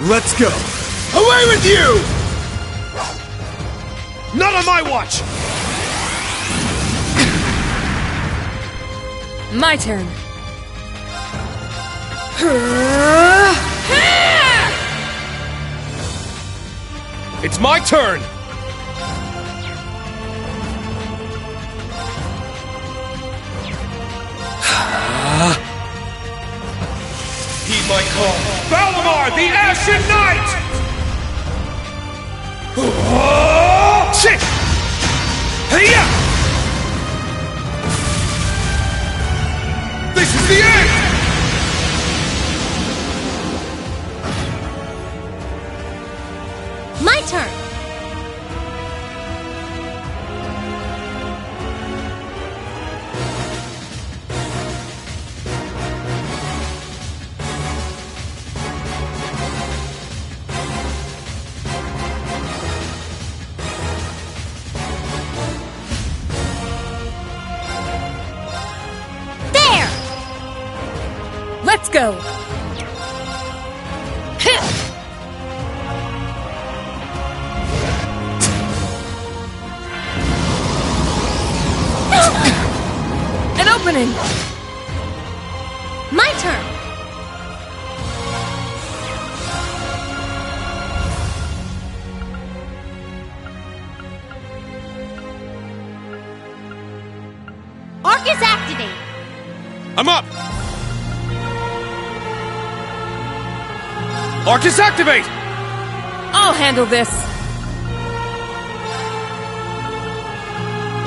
Let's go. Away with you! Not on my watch! My turn. It's my turn! Heed my call! Valimar, the Ashen Knight! Shit! Hey-ya! This is the end! My turn! There! Let's go! An opening! My turn! Arcus activate! I'm up! Arcus activate! I'll handle this!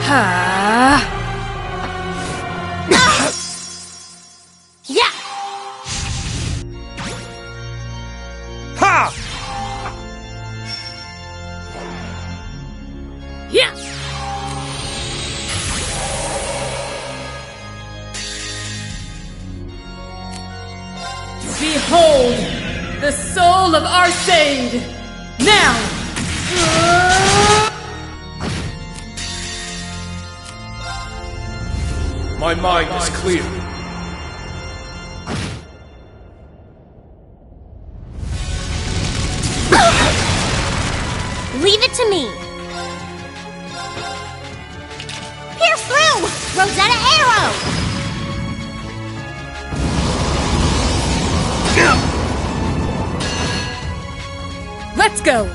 Ha! Yeah! Ha! Yeah! Behold, the soul of Arseid! Now! My mind is clear. Leave it to me! Pierce through! Rosetta Arrow! Let's go!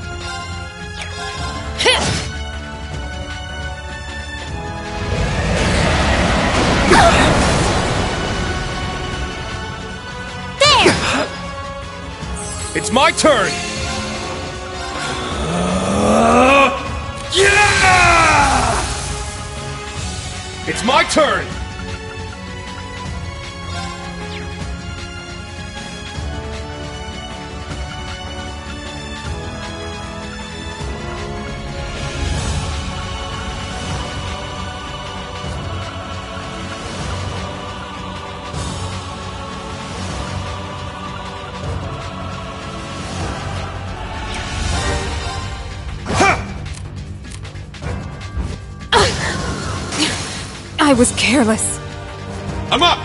There! It's my turn! Yeah! It's my turn! I was careless. I'm up!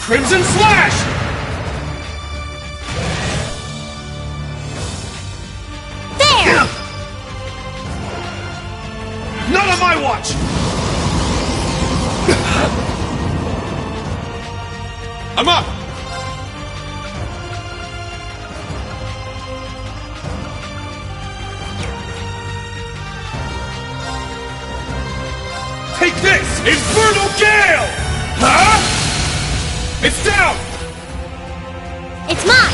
Crimson Slash! There! Not on my watch! I'm up! Take this! Infernal Gale! Huh? It's down! It's mine!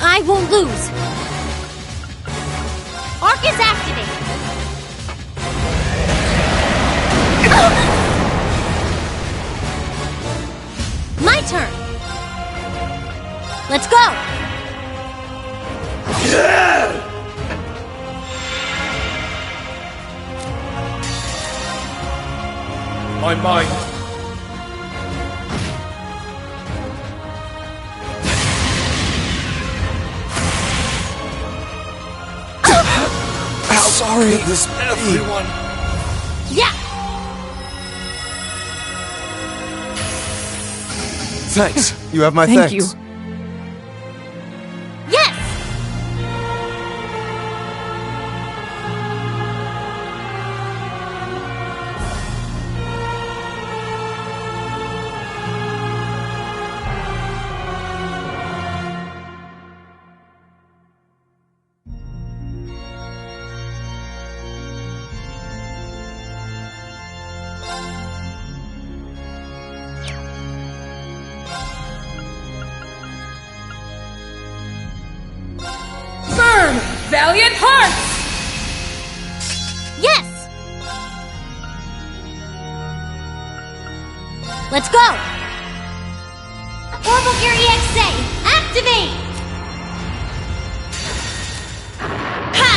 I won't lose! Arcus activate! My turn! Let's go! My mind. Sorry, this Everyone. Yeah! Thanks. You have my Thank thanks. you. Yes! Burn, valiant hearts! Yes! Let's go! Orbital Gear EXA, activate! Ha!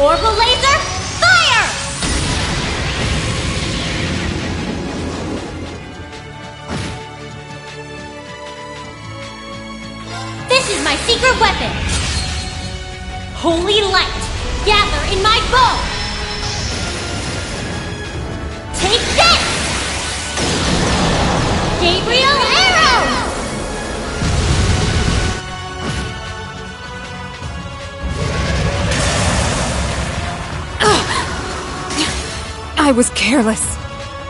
Orbital Laser, fire! This is my secret weapon! Holy light, gather in my bow! Take this! Gabriel Arrow! I was careless.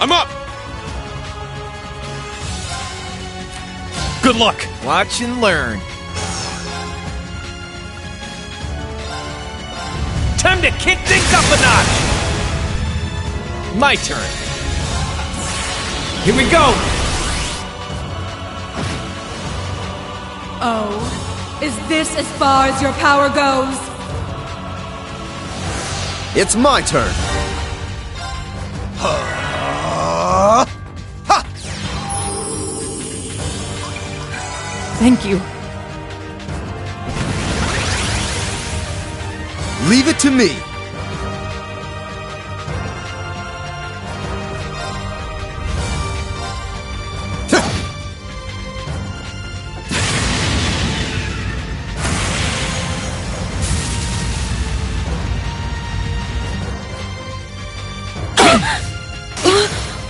I'm up! Good luck! Watch and learn. Time to kick things up a notch! My turn. Here we go! Oh, is this as far as your power goes? It's my turn. Thank you. Leave it to me.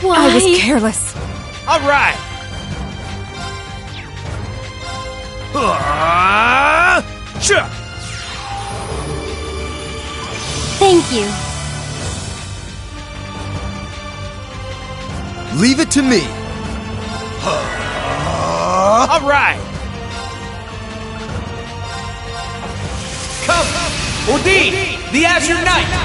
Why? I was careless. All right! Sure! Thank you. Leave it to me. All right! Come! Udin! The Azure Knight!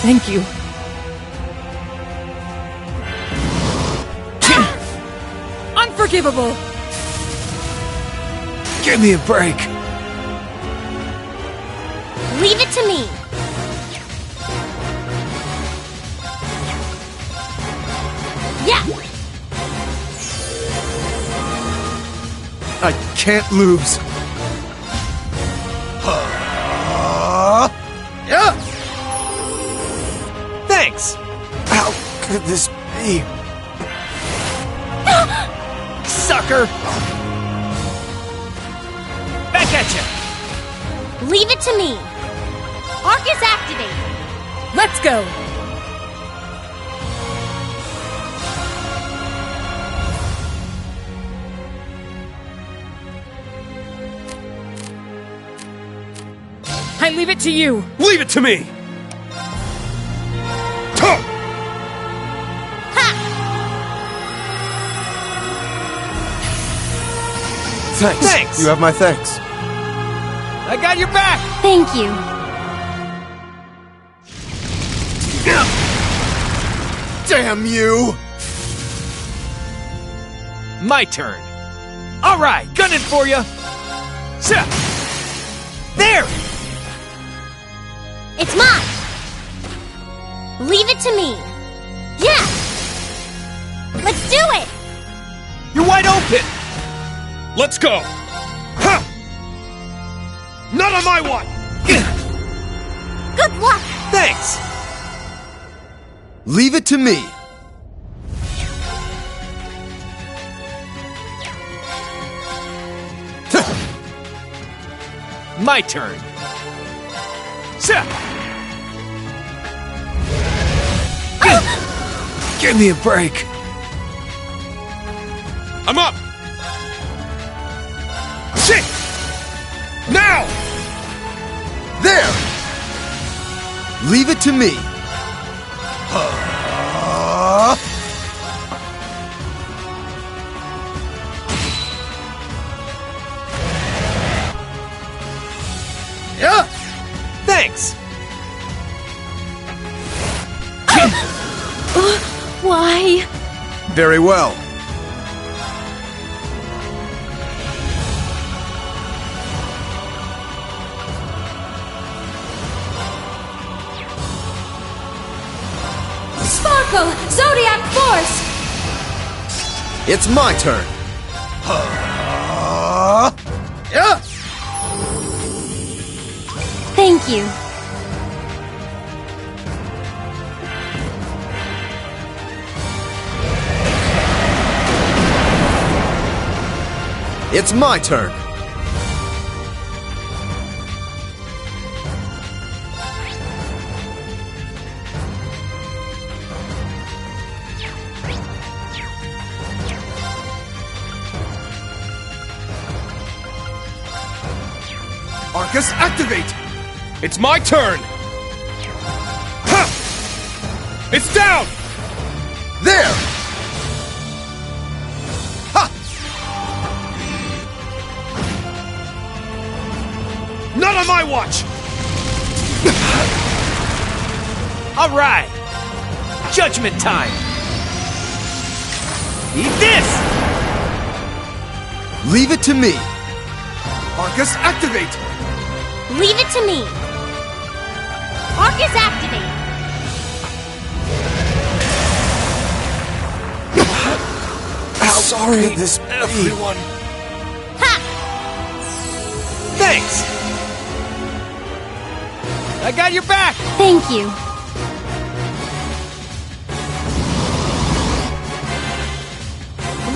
Thank you. Unforgivable! Give me a break. Leave it to me. Yeah! I can't lose. Yeah. Thanks! How could this be? Sucker! Back at you! Leave it to me. Arcus activate. Let's go! I leave it to you. Leave it to me! Tuh! Ha! Thanks. You have my thanks. I got your back! Thank you. Damn you! My turn. All right, gunning for you. There! It's mine! Leave it to me! Yeah! Let's do it! You're wide open! Let's go! Ha! Not on my watch! Good luck! Thanks! Leave it to me. My turn. Give me a break. I'm up! Shit! Now! There! Leave it to me. Yeah! Thanks! Why? Very well. Sparkle! Zodiac Force! It's my turn. Yeah! Thank you. It's my turn. Arcus, activate! It's my turn! Ha! It's down! There! Ha! Not on my watch! All right! Judgment time! Eat this! Leave it to me. Arcus, activate! Leave it to me. Arcus activate. How sorry this Everyone! Ha! Thanks! I got your back! Thank you.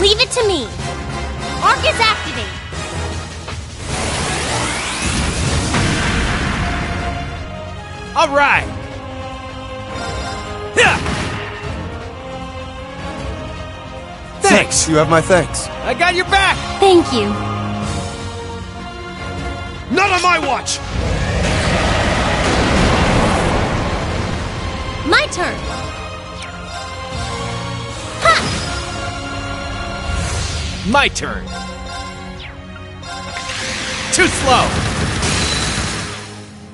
Leave it to me. Arcus activate. All right! Yeah. Thanks! You have my thanks. I got your back! Thank you. Not on my watch! My turn. Ha! My turn. Too slow!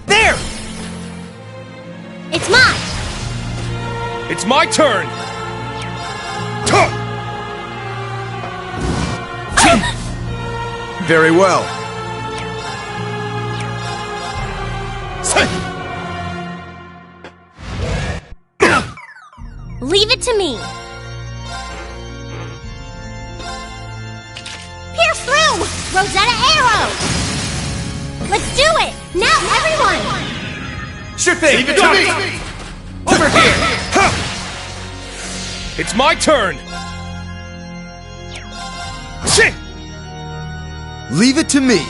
There! It's mine. It's my turn! Tuh! Very well. Leave it to me. Pierce through! Rosetta Arrow! Let's do it! Now, everyone! Sure thing! Leave it to me! Over here! Ha! It's my turn! Shit! Leave it to me.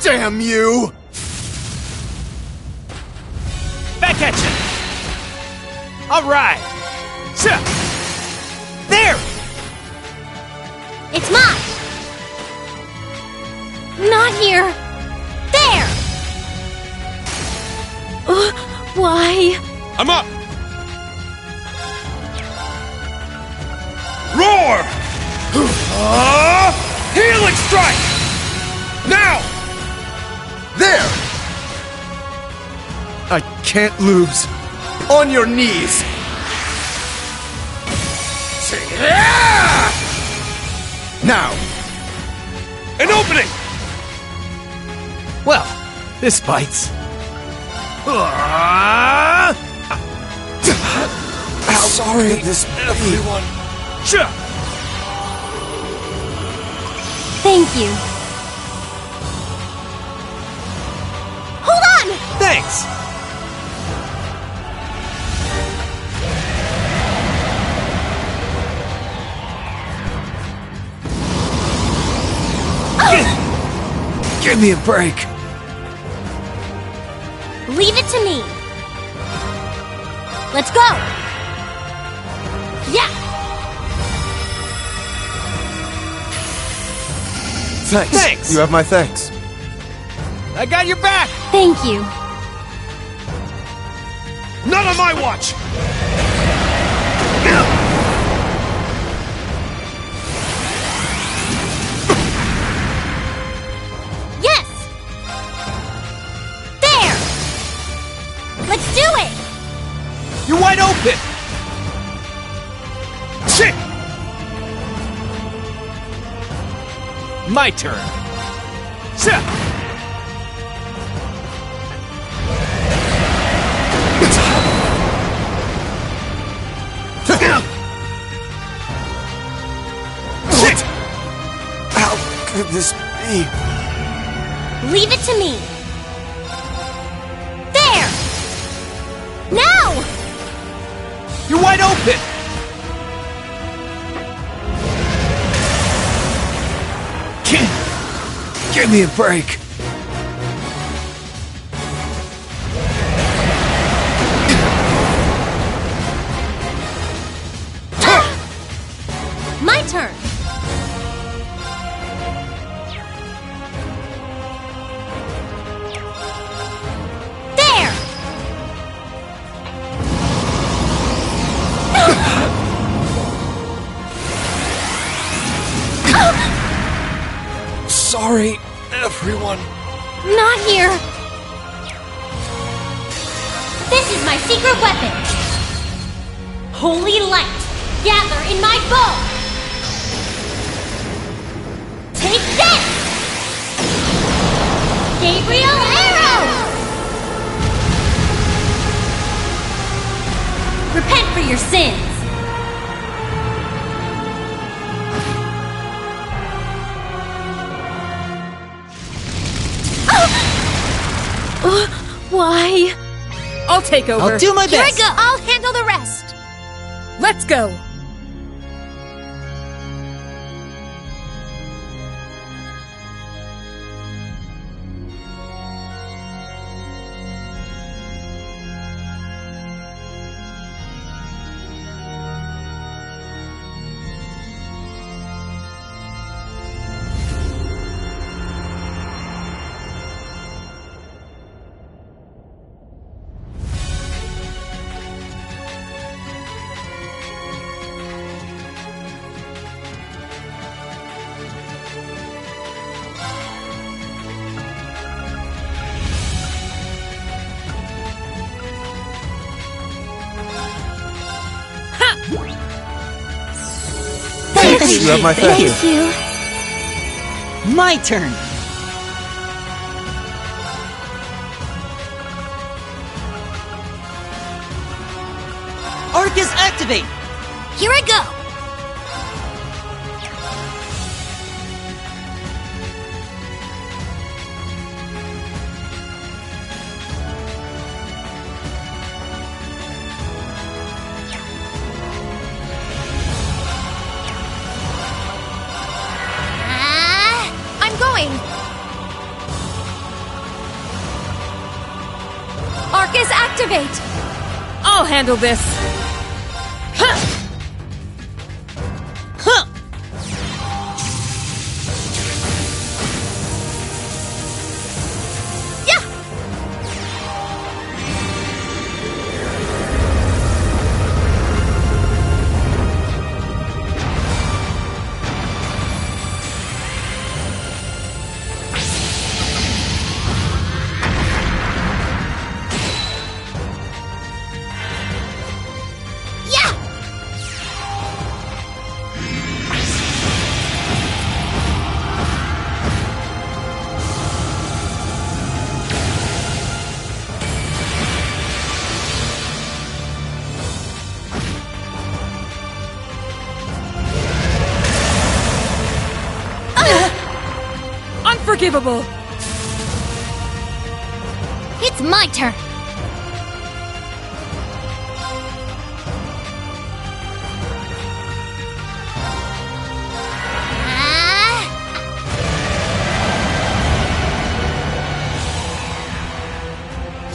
Damn you! Back at you! All right! There! It's mine! Not here! There! Why? I'm up! Roar! Healing strike! Now! There! I can't lose. On your knees. Now. An opening! Well, this bites. How sorry this Everyone. Cha! Thank you. Hold on! Thanks! Give me a break. Leave it to me. Let's go. Yeah. Thanks. You have my thanks. I got your back! Thank you. Not on my watch! Yes. There. Let's do it. You're wide open! Shit! My turn. Cha! Shit! How could this be? Leave it to me. There. Now. You're wide open! Give me a break. My turn. There. Sorry, everyone. Not here. This is my secret weapon. Holy light, gather in my bow. Take this! Gabriel Arrow! Repent for your sins. Why? I'll take over. I'll do my Here I best! go. I'll handle the rest. Let's go. You have my thanks. Thank you. My turn. Arcus activate. Here I go. I'm going. Arcus activate. I'll handle this. Huh. Yeah. Unforgivable! It's my turn.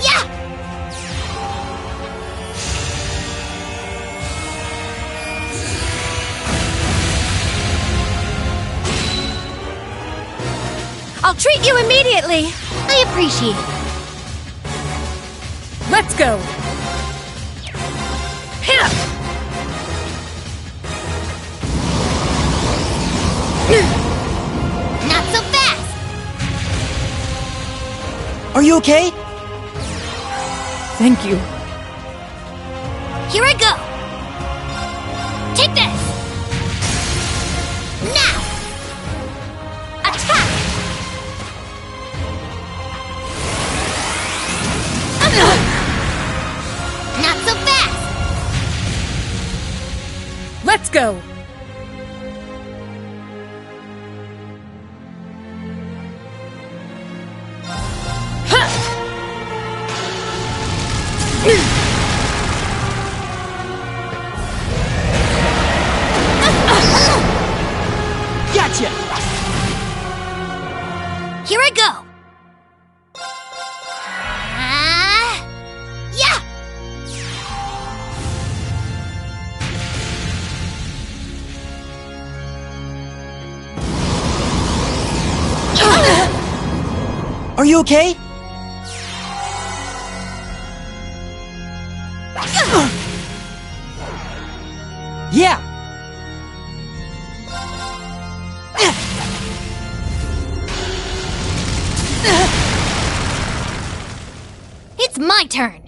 Yeah! I'll treat you immediately. I appreciate it. Let's go! Not so fast. Are you okay? Thank you. Here I go. Take this. Now. Attack. Not so fast. Let's go! Gotcha! Here I go. Yeah. Are you okay? Yeah! It's my turn.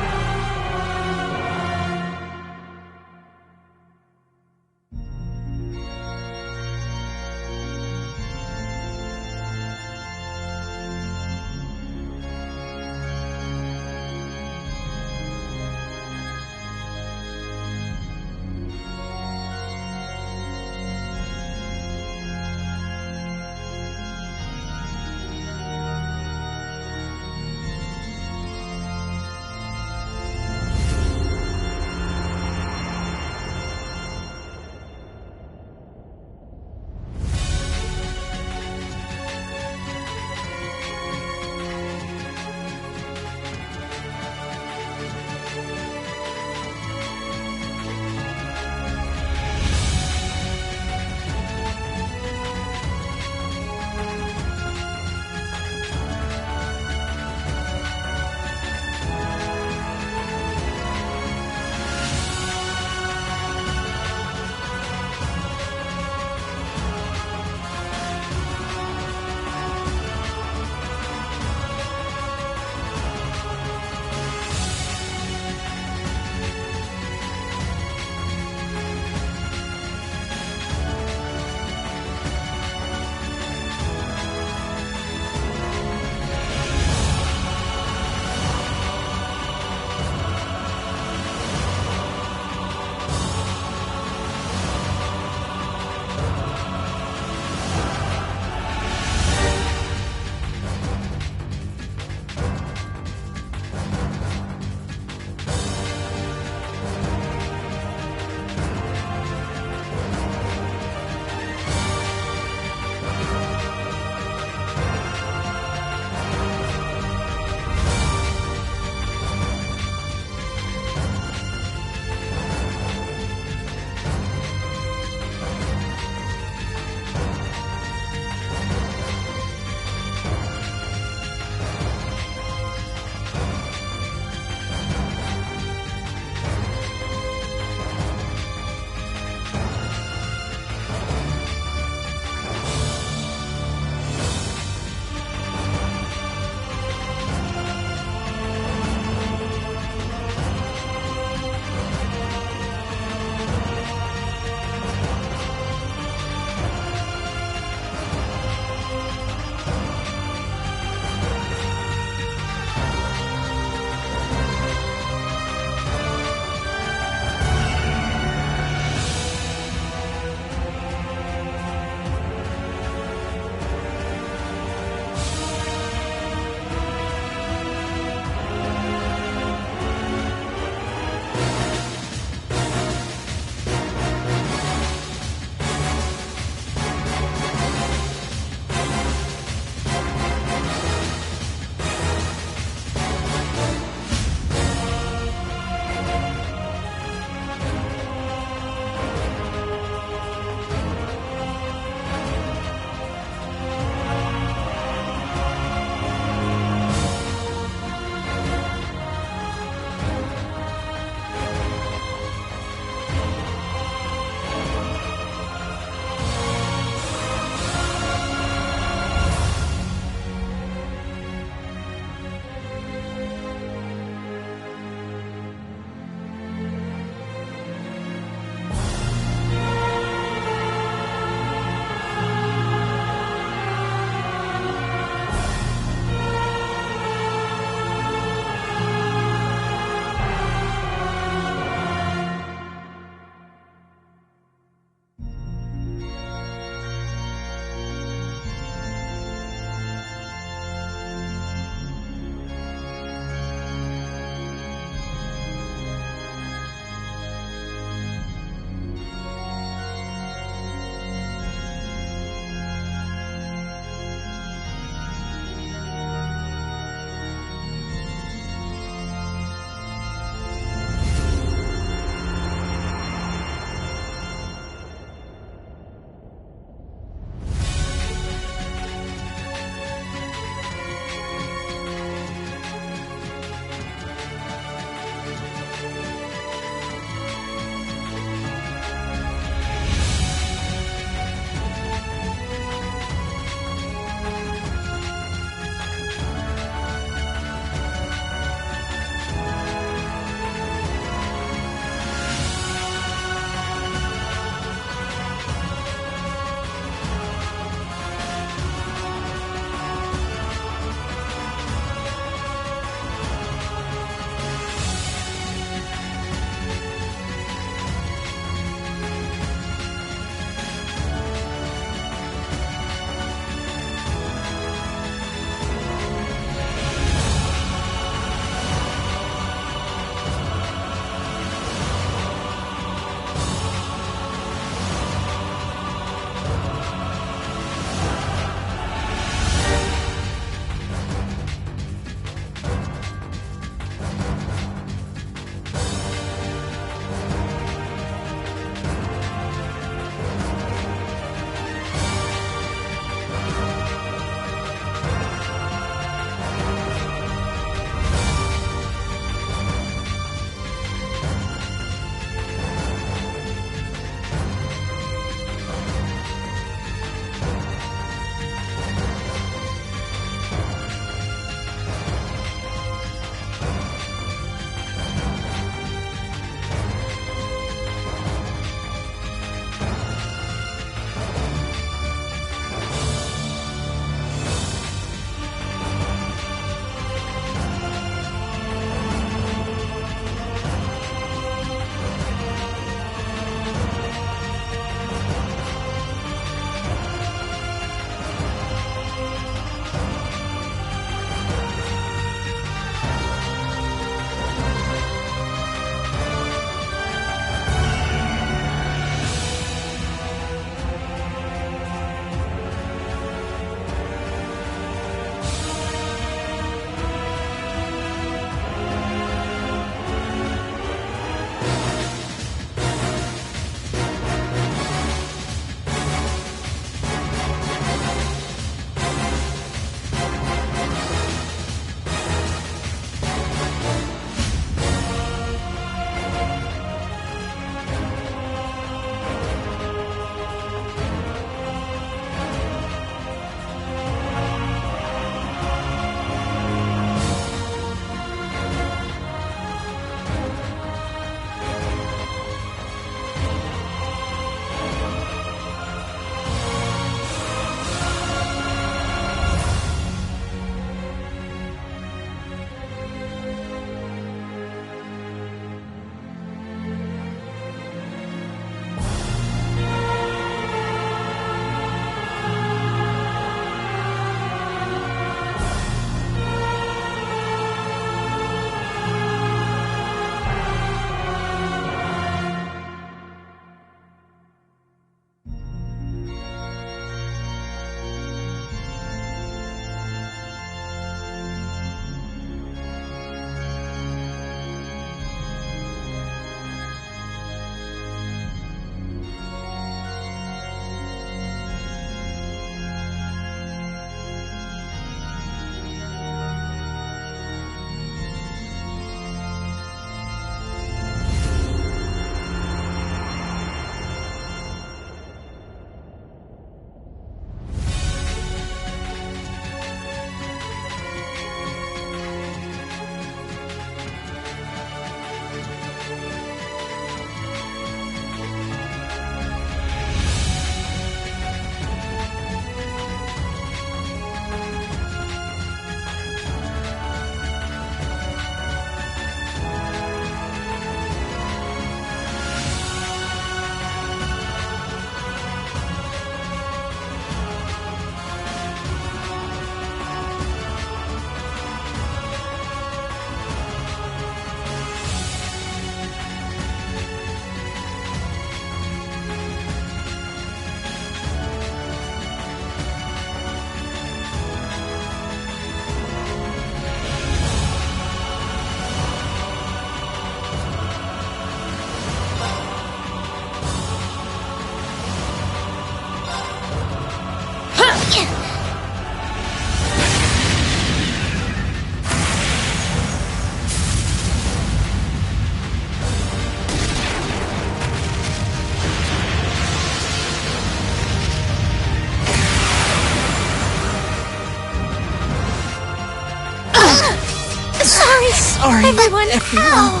Sorry, Everyone, how?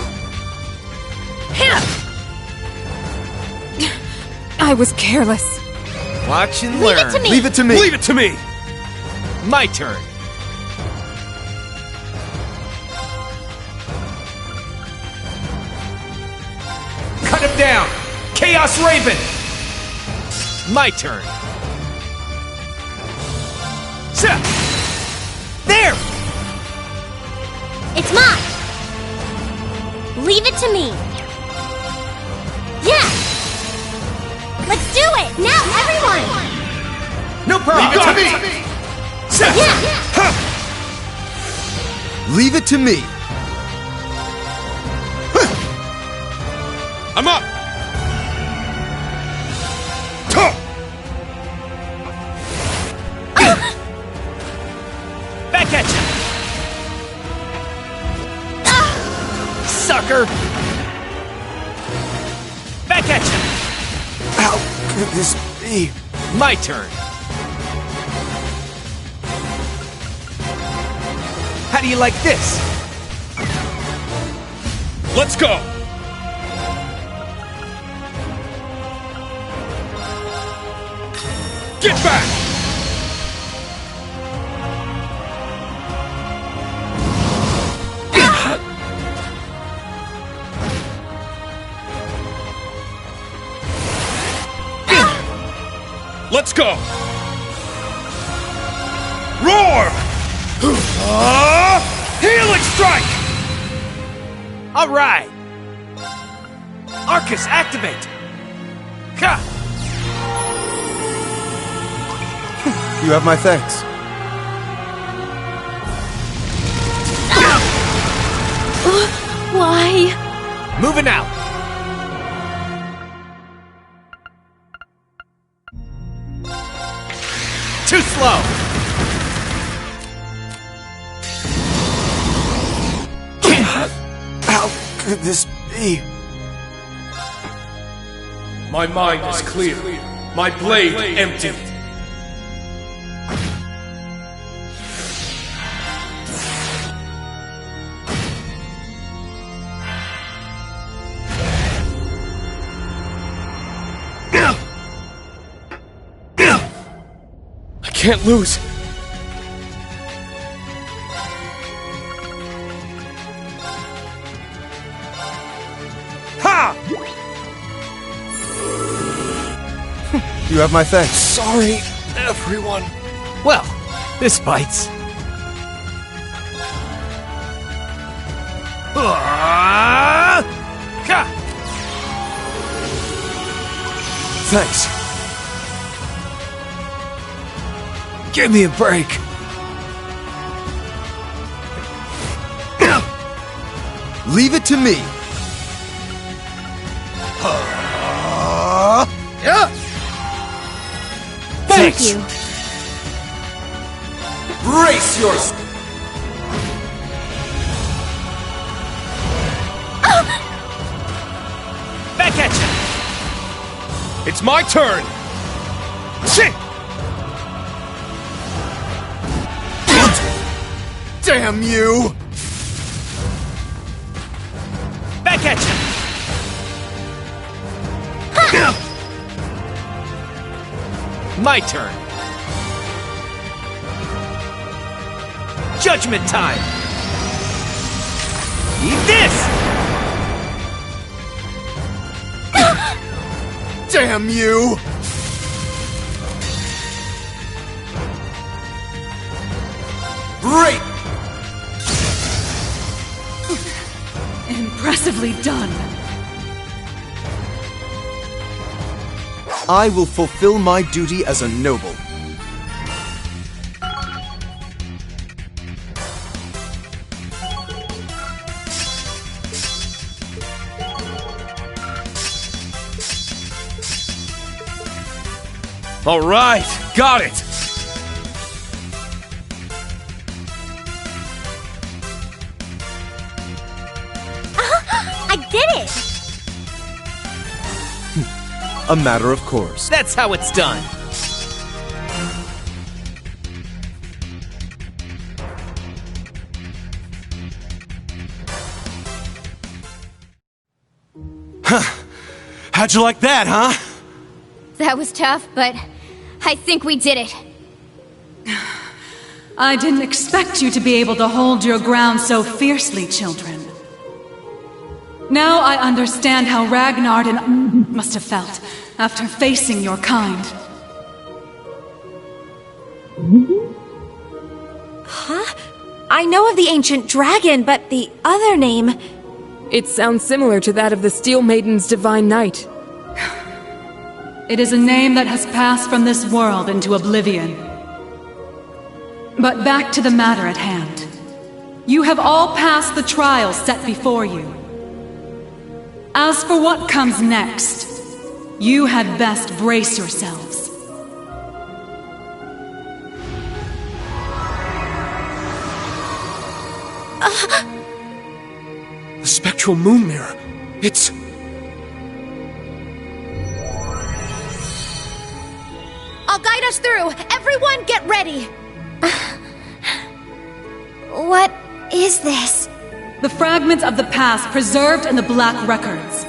I was careless. Watch and Leave learn. it to me. Leave it to me. Leave it to me! My turn. Cut him down. Chaos Raven. My turn. There! It's mine. Leave it to me. Yeah. Let's do it now, everyone. No problem. Leave it to me! Yeah. Leave it to me. I'm up! Tuh! Back at you. Sucker. Back at you. How could this be? My turn. How do you like this? Let's go! Get back! Let's go! Roar! Healing strike! All right. Arcus, activate. Ha! You have my thanks. Why? Moving out. Too slow. How could this be? My mind is clear. My blade empty. I can't lose. Ha! You have my thanks. Sorry, everyone. Well, this bites. Ha! Thanks. Give me a break. Leave it to me. Thank Thanks. you. Brace yourself. Back at you. It's my turn. Shit! Damn you! Back at you. My turn. Judgment time. Eat this. Damn you! Great! Impressively done. I will fulfill my duty as a noble. All right, got it. I did it. A matter of course. That's how it's done. How'd you like that, huh? That was tough, but I think we did it. I didn't expect you to be able to hold your ground so fiercely, children. Now I understand how Ragnar must have felt after facing your kind. Huh? I know of the ancient dragon, but the other name... It sounds similar to that of the Steel Maiden's Divine Knight. It is a name that has passed from this world into oblivion. But back to the matter at hand. You have all passed the trials set before you. As for what comes next, you had best brace yourselves. The spectral moon mirror. It's... I'll guide us through. Everyone get ready. What is this? The fragments of the past preserved in the Black Records.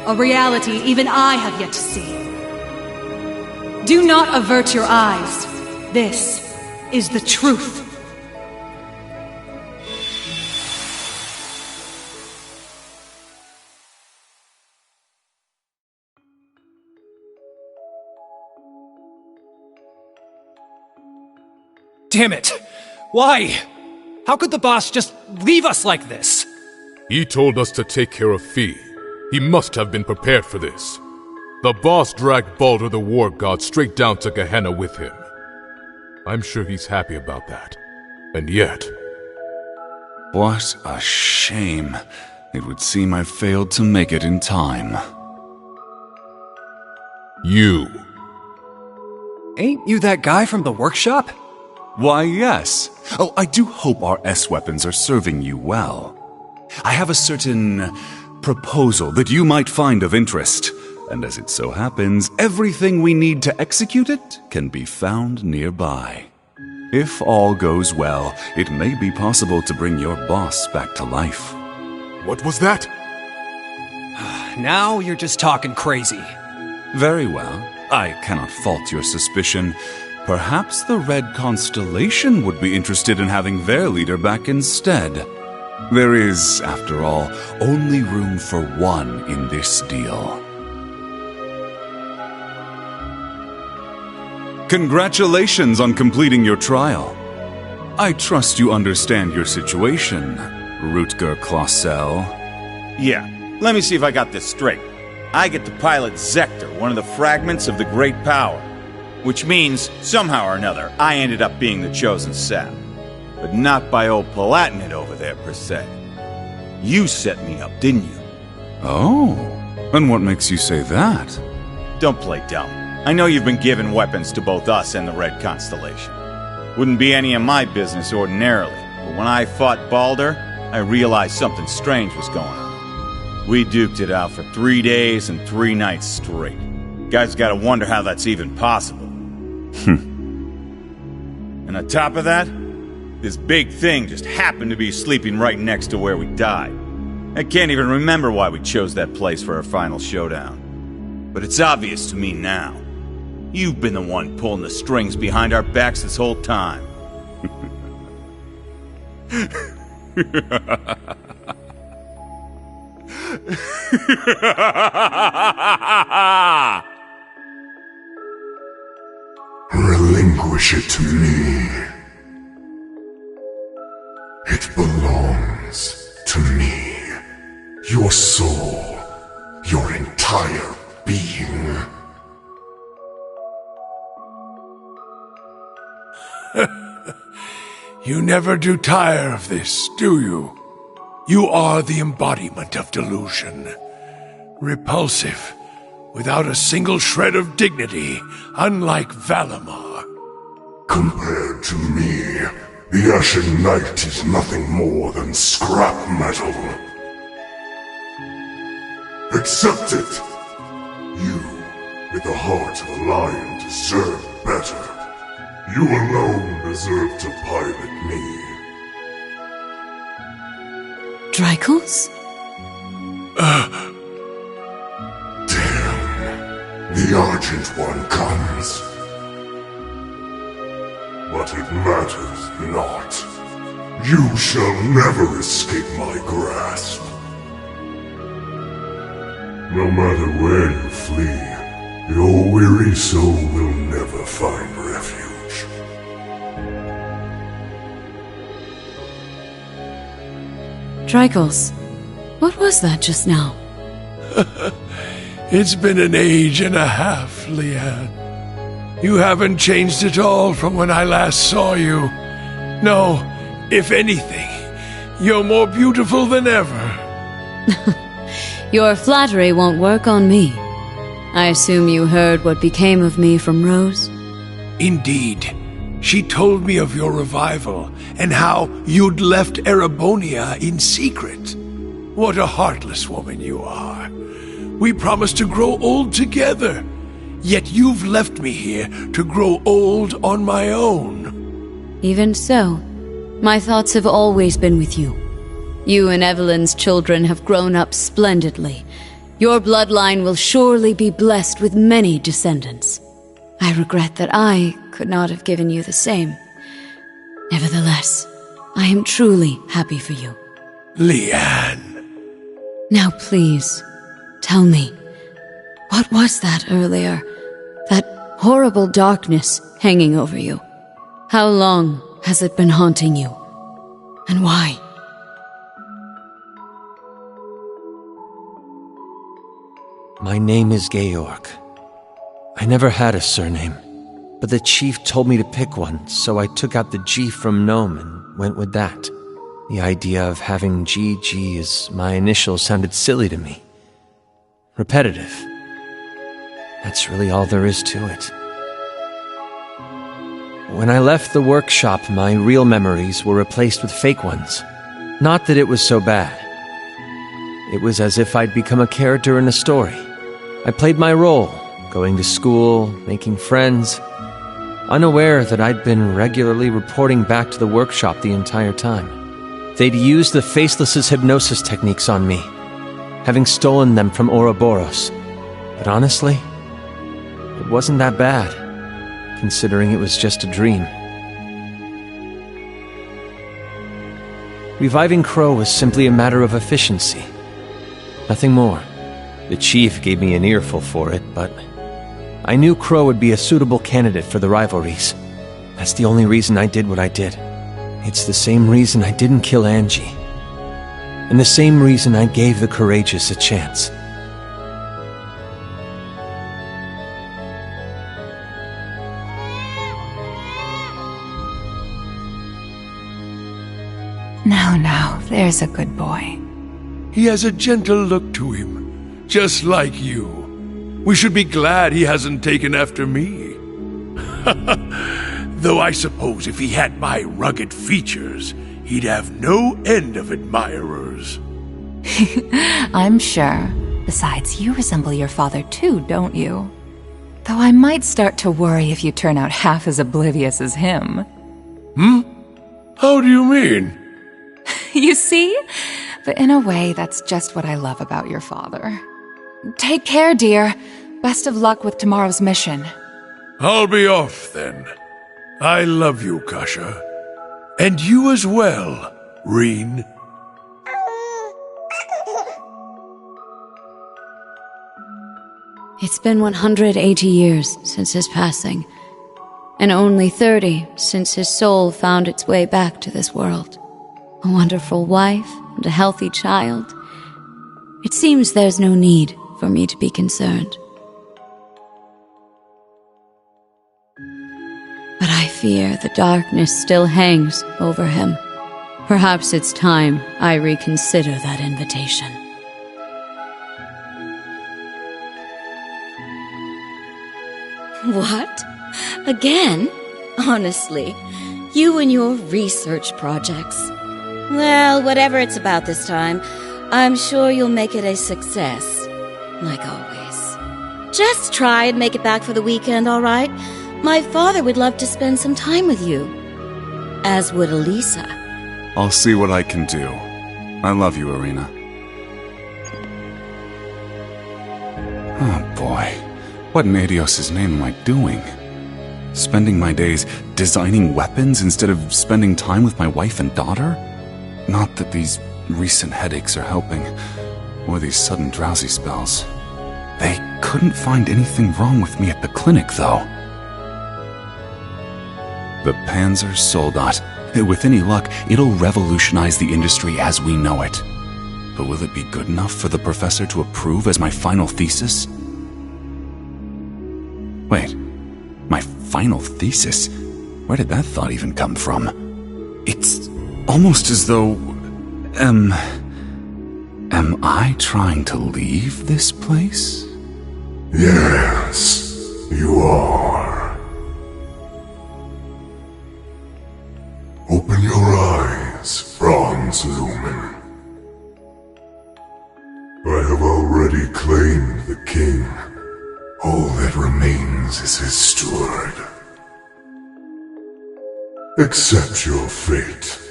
A reality even I have yet to see. Do not avert your eyes. This is the truth. Damn it! Why? How could the boss just leave us like this? He told us to take care of Fi. He must have been prepared for this. The boss dragged Baldur the War God straight down to Gehenna with him. I'm sure he's happy about that. And yet... What a shame. It would seem I failed to make it in time. You. Ain't you that guy from the workshop? Why, yes. Oh, I do hope our S-weapons are serving you well. I have a certain proposal that you might find of interest. And as it so happens, everything we need to execute it can be found nearby. If all goes well, it may be possible to bring your boss back to life. What was that? Now you're just talking crazy. Very well. I cannot fault your suspicion. Perhaps the Red Constellation would be interested in having their leader back instead. There is, after all, only room for one in this deal. Congratulations on completing your trial. I trust you understand your situation, Rutger Clausel. Yeah, let me see if I got this straight. I get to pilot Zector, one of the fragments of the Great Power. Which means, somehow or another, I ended up being the chosen sap. But not by old Palatinate over there, per se. You set me up, didn't you? Oh, and what makes you say that? Don't play dumb. I know you've been giving weapons to both us and the Red Constellation. Wouldn't be any of my business ordinarily, but when I fought Baldur, I realized something strange was going on. We duked it out for 3 days and 3 nights straight. Guys gotta wonder how that's even possible. And on top of that, this big thing just happened to be sleeping right next to where we died. I can't even remember why we chose that place for our final showdown. But it's obvious to me now. You've been the one pulling the strings behind our backs this whole time. Relinquish it to me. It belongs to me. Your soul, your entire being. You never do tire of this, do you? You are the embodiment of delusion. Repulsive, without a single shred of dignity, unlike Valimar. Compared to me, the Ashen Knight is nothing more than scrap metal. Accept it. You, with the heart of a lion, deserve better. You alone deserve to pilot me. Drycles? the Argent One comes. But it matters not. You shall never escape my grasp. No matter where you flee, your weary soul will never find refuge. Drykos, what was that just now? It's been an age and a half, Leanne. You haven't changed at all from when I last saw you. No, if anything, you're more beautiful than ever. Your flattery won't work on me. I assume you heard what became of me from Rose? Indeed. She told me of your revival and how you'd left Erebonia in secret. What a heartless woman you are. We promised to grow old together, yet you've left me here to grow old on my own. Even so, my thoughts have always been with you. You and Evelyn's children have grown up splendidly. Your bloodline will surely be blessed with many descendants. I regret that I could not have given you the same. Nevertheless, I am truly happy for you. Leanne. Now please, tell me, what was that earlier? That horrible darkness hanging over you? How long has it been haunting you? And why? My name is Georg. I never had a surname, but the chief told me to pick one, so I took out the G from Gnome and went with that. The idea of having GG as my initials sounded silly to me. Repetitive. That's really all there is to it. When I left the workshop, my real memories were replaced with fake ones. Not that it was so bad. It was as if I'd become a character in a story. I played my role, going to school, making friends, unaware that I'd been regularly reporting back to the workshop the entire time. They'd used the Faceless's hypnosis techniques on me, having stolen them from Ouroboros. But honestly, it wasn't that bad, considering it was just a dream. Reviving Crow was simply a matter of efficiency. Nothing more. The chief gave me an earful for it, but I knew Crow would be a suitable candidate for the rivalries. That's the only reason I did what I did. It's the same reason I didn't kill Angie. And the same reason I gave the courageous a chance. Now, there's a good boy. He has a gentle look to him. Just like you. We should be glad he hasn't taken after me. Though I suppose if he had my rugged features, he'd have no end of admirers. I'm sure. Besides, you resemble your father too, don't you? Though I might start to worry if you turn out half as oblivious as him. How do you mean? You see? But in a way, that's just what I love about your father. Take care, dear. Best of luck with tomorrow's mission. I'll be off, then. I love you, Kasha. And you as well, Reen. It's been 180 years since his passing, and only 30 since his soul found its way back to this world. A wonderful wife and a healthy child. It seems there's no need for me to be concerned. But I fear the darkness still hangs over him. Perhaps it's time I reconsider that invitation. What? Again? Honestly, you and your research projects. Well, whatever it's about this time, I'm sure you'll make it a success. Like always. Just try and make it back for the weekend, all right? My father would love to spend some time with you. As would Elisa. I'll see what I can do. I love you, Irina. Oh boy. What in Adios' name am I doing? Spending my days designing weapons instead of spending time with my wife and daughter? Not that these recent headaches are helping, or these sudden drowsy spells. They couldn't find anything wrong with me at the clinic, though. The Panzer Soldat. With any luck, it'll revolutionize the industry as we know it. But will it be good enough for the professor to approve as my final thesis? Wait, my final thesis? Where did that thought even come from? It's almost as though... Am I trying to leave this place? Yes, you are. Open your eyes, Franz Lumen. I have already claimed the king. All that remains is his steward. Accept your fate.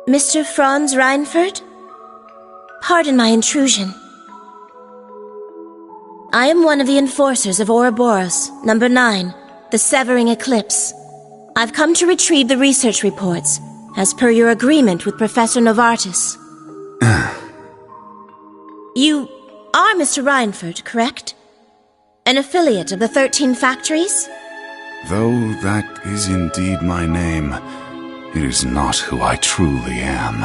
Mr. Franz Reinford? Pardon my intrusion. I am one of the enforcers of Ouroboros, number 9, the Severing Eclipse. I've come to retrieve the research reports, as per your agreement with Professor Novartis. You are Mr. Reinford, correct? An affiliate of the 13 Factories? Though that is indeed my name, it is not who I truly am.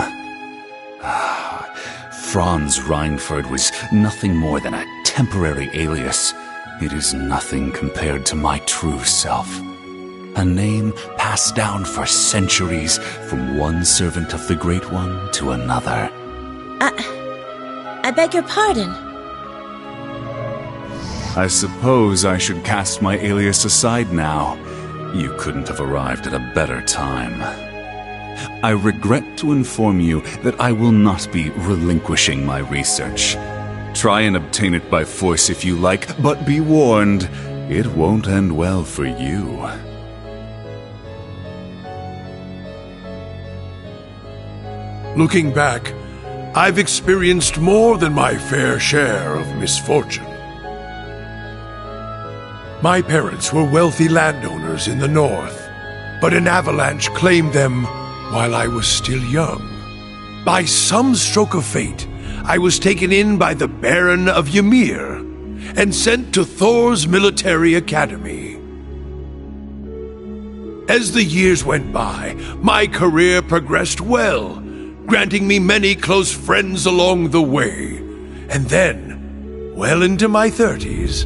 Franz Reinford was nothing more than a temporary alias. It is nothing compared to my true self. A name passed down for centuries from one servant of the Great One to another. I beg your pardon. I suppose I should cast my alias aside now. You couldn't have arrived at a better time. I regret to inform you that I will not be relinquishing my research. Try and obtain it by force if you like, but be warned, it won't end well for you. Looking back, I've experienced more than my fair share of misfortune. My parents were wealthy landowners in the north, but an avalanche claimed them while I was still young. By some stroke of fate, I was taken in by the Baron of Ymir and sent to Thor's military academy. As the years went by, my career progressed well, granting me many close friends along the way. And then, well into my 30s,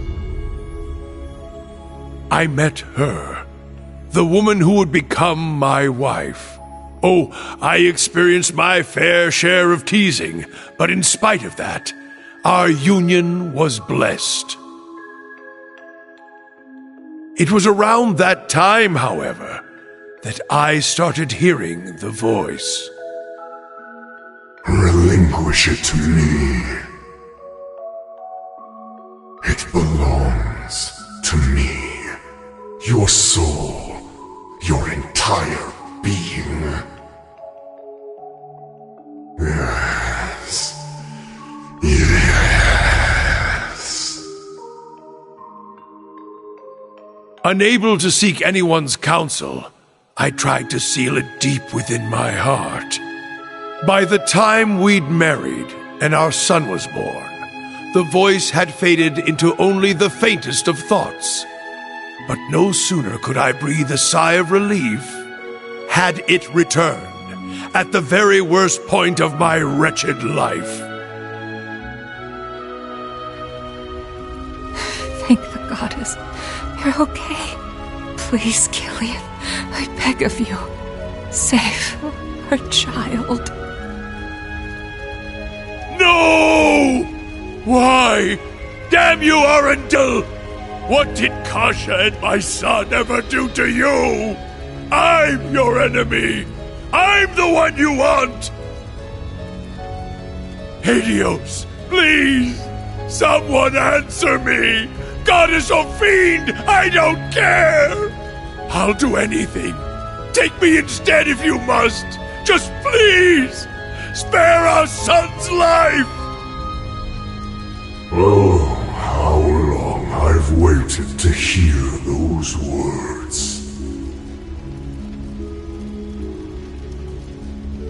I met her, the woman who would become my wife. Oh, I experienced my fair share of teasing, but in spite of that, our union was blessed. It was around that time, however, that I started hearing the voice. Relinquish it to me. It belongs to me. Your soul, your entire being. Yes. Yes. Unable to seek anyone's counsel, I tried to seal it deep within my heart. By the time we'd married and our son was born, the voice had faded into only the faintest of thoughts. But no sooner could I breathe a sigh of relief had it returned at the very worst point of my wretched life. Thank the goddess. You're okay. Please, Killian, I beg of you. Save our child. No! Why? Damn you, Arundel! What did Kasha and my son ever do to you? I'm your enemy! I'm the one you want! Helios, please! Someone answer me! Goddess or fiend, I don't care! I'll do anything. Take me instead if you must! Just please! Spare our son's life! Oh, how long I've waited to hear those words.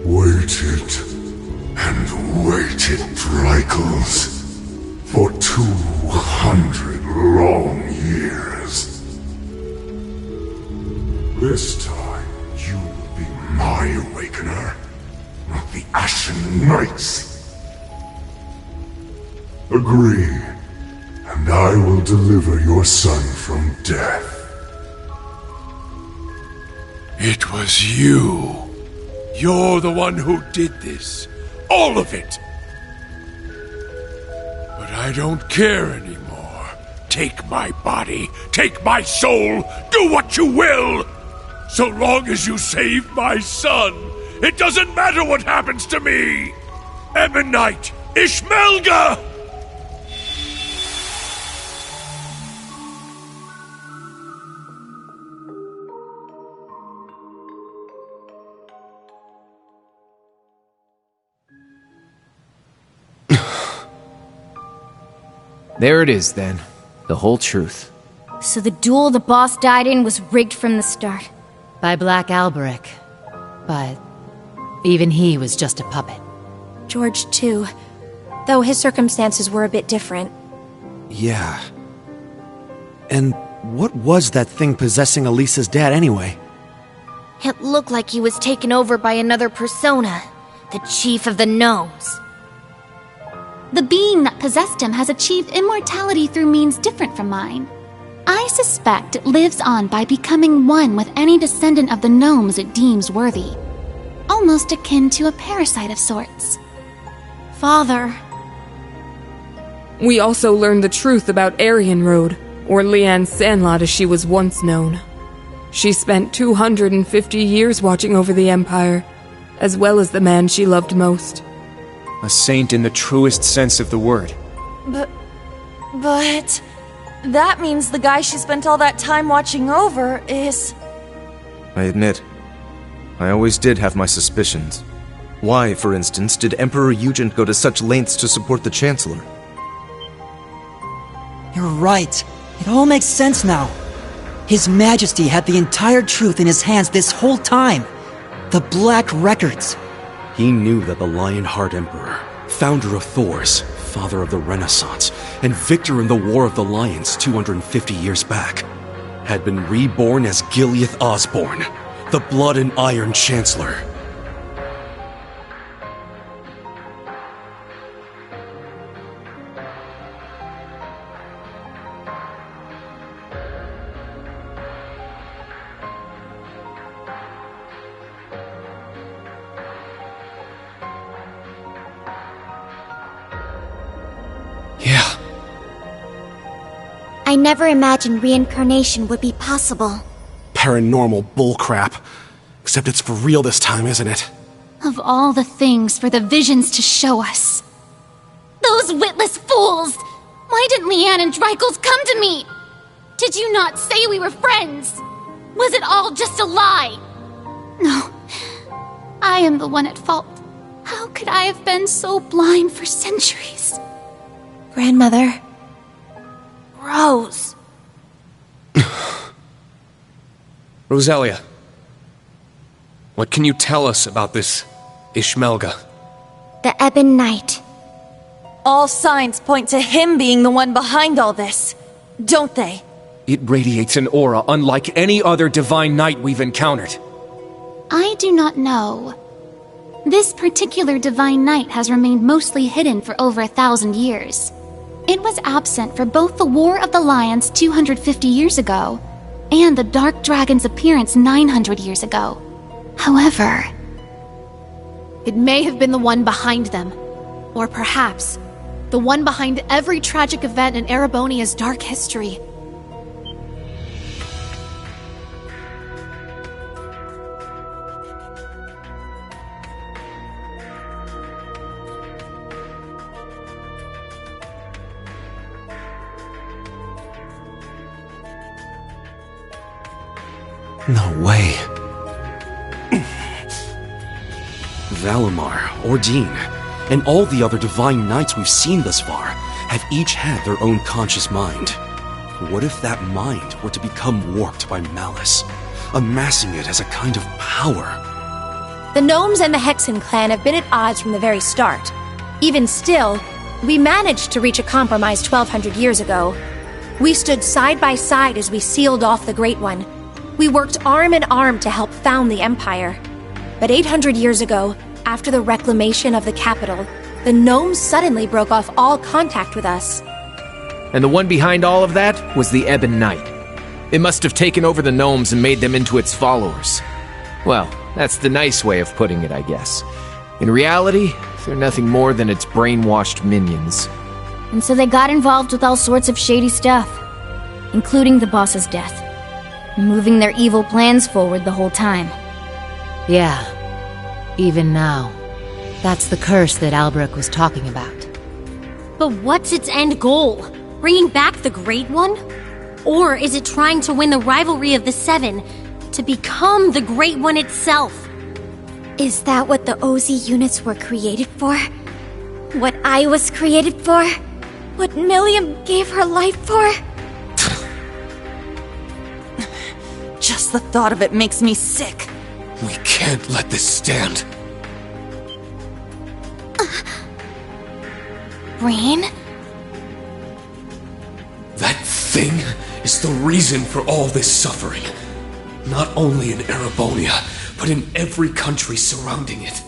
Waited and waited, Dreichels, for 200 long years. This time, you will be my awakener, not the Ashen Knight's. Agree, and I will deliver your son from death. It was you. You're the one who did this. All of it. But I don't care anymore. Take my body. Take my soul. Do what you will. So long as you save my son, it doesn't matter what happens to me. Ebonite Ishmelga! There it is, then. The whole truth. So the duel the boss died in was rigged from the start. By Black Alberic. But even he was just a puppet. George, too. Though his circumstances were a bit different. Yeah. And what was that thing possessing Elisa's dad anyway? It looked like he was taken over by another persona. The Chief of the Gnomes. The being that possessed him has achieved immortality through means different from mine. I suspect it lives on by becoming one with any descendant of the gnomes it deems worthy. Almost akin to a parasite of sorts. Father. We also learned the truth about Aryan Road, or Leanne Sandlot as she was once known. She spent 250 years watching over the Empire, as well as the man she loved most. A saint in the truest sense of the word. But... that means the guy she spent all that time watching over is... I admit, I always did have my suspicions. Why, for instance, did Emperor Eugen go to such lengths to support the Chancellor? You're right. It all makes sense now. His Majesty had the entire truth in his hands this whole time. The Black Records. He knew that the Lionheart Emperor, founder of Thors, father of the Renaissance, and victor in the War of the Lions 250 years back, had been reborn as Gileath Osborne, the Blood and Iron Chancellor. I never imagined reincarnation would be possible. Paranormal bullcrap. Except it's for real this time, isn't it? Of all the things for the visions to show us. Those witless fools! Why didn't Leanne and Dreichels come to me? Did you not say we were friends? Was it all just a lie? No. I am the one at fault. How could I have been so blind for centuries? Grandmother. Rose. Roselia, what can you tell us about this Ishmelga? The Ebon Knight. All signs point to him being the one behind all this, don't they? It radiates an aura unlike any other divine knight we've encountered. I do not know. This particular divine knight has remained mostly hidden for over 1,000 years. It was absent for both the War of the Lions 250 years ago and the Dark Dragon's appearance 900 years ago. However, it may have been the one behind them. Or perhaps, the one behind every tragic event in Erebonia's dark history. No way. Valimar, Ordine, and all the other divine knights we've seen thus far have each had their own conscious mind. What if that mind were to become warped by malice, amassing it as a kind of power? The Gnomes and the Hexen clan have been at odds from the very start. Even still, we managed to reach a compromise 1200 years ago. We stood side by side as we sealed off the Great One. We worked arm in arm to help found the Empire. But 800 years ago, after the reclamation of the capital, the Gnomes suddenly broke off all contact with us. And the one behind all of that was the Ebon Knight. It must have taken over the Gnomes and made them into its followers. Well, that's the nice way of putting it, I guess. In reality, they're nothing more than its brainwashed minions. And so they got involved with all sorts of shady stuff, including the boss's death, moving their evil plans forward the whole time. Yeah, even now. That's the curse that Albrecht was talking about. But what's its end goal? Bringing back the Great One? Or is it trying to win the rivalry of the Seven, to become the Great One itself? Is that what the OZ units were created for? What I was created for? What Milliam gave her life for? Just the thought of it makes me sick. We can't let this stand. Rain? That thing is the reason for all this suffering. Not only in Erebonia, but in every country surrounding it.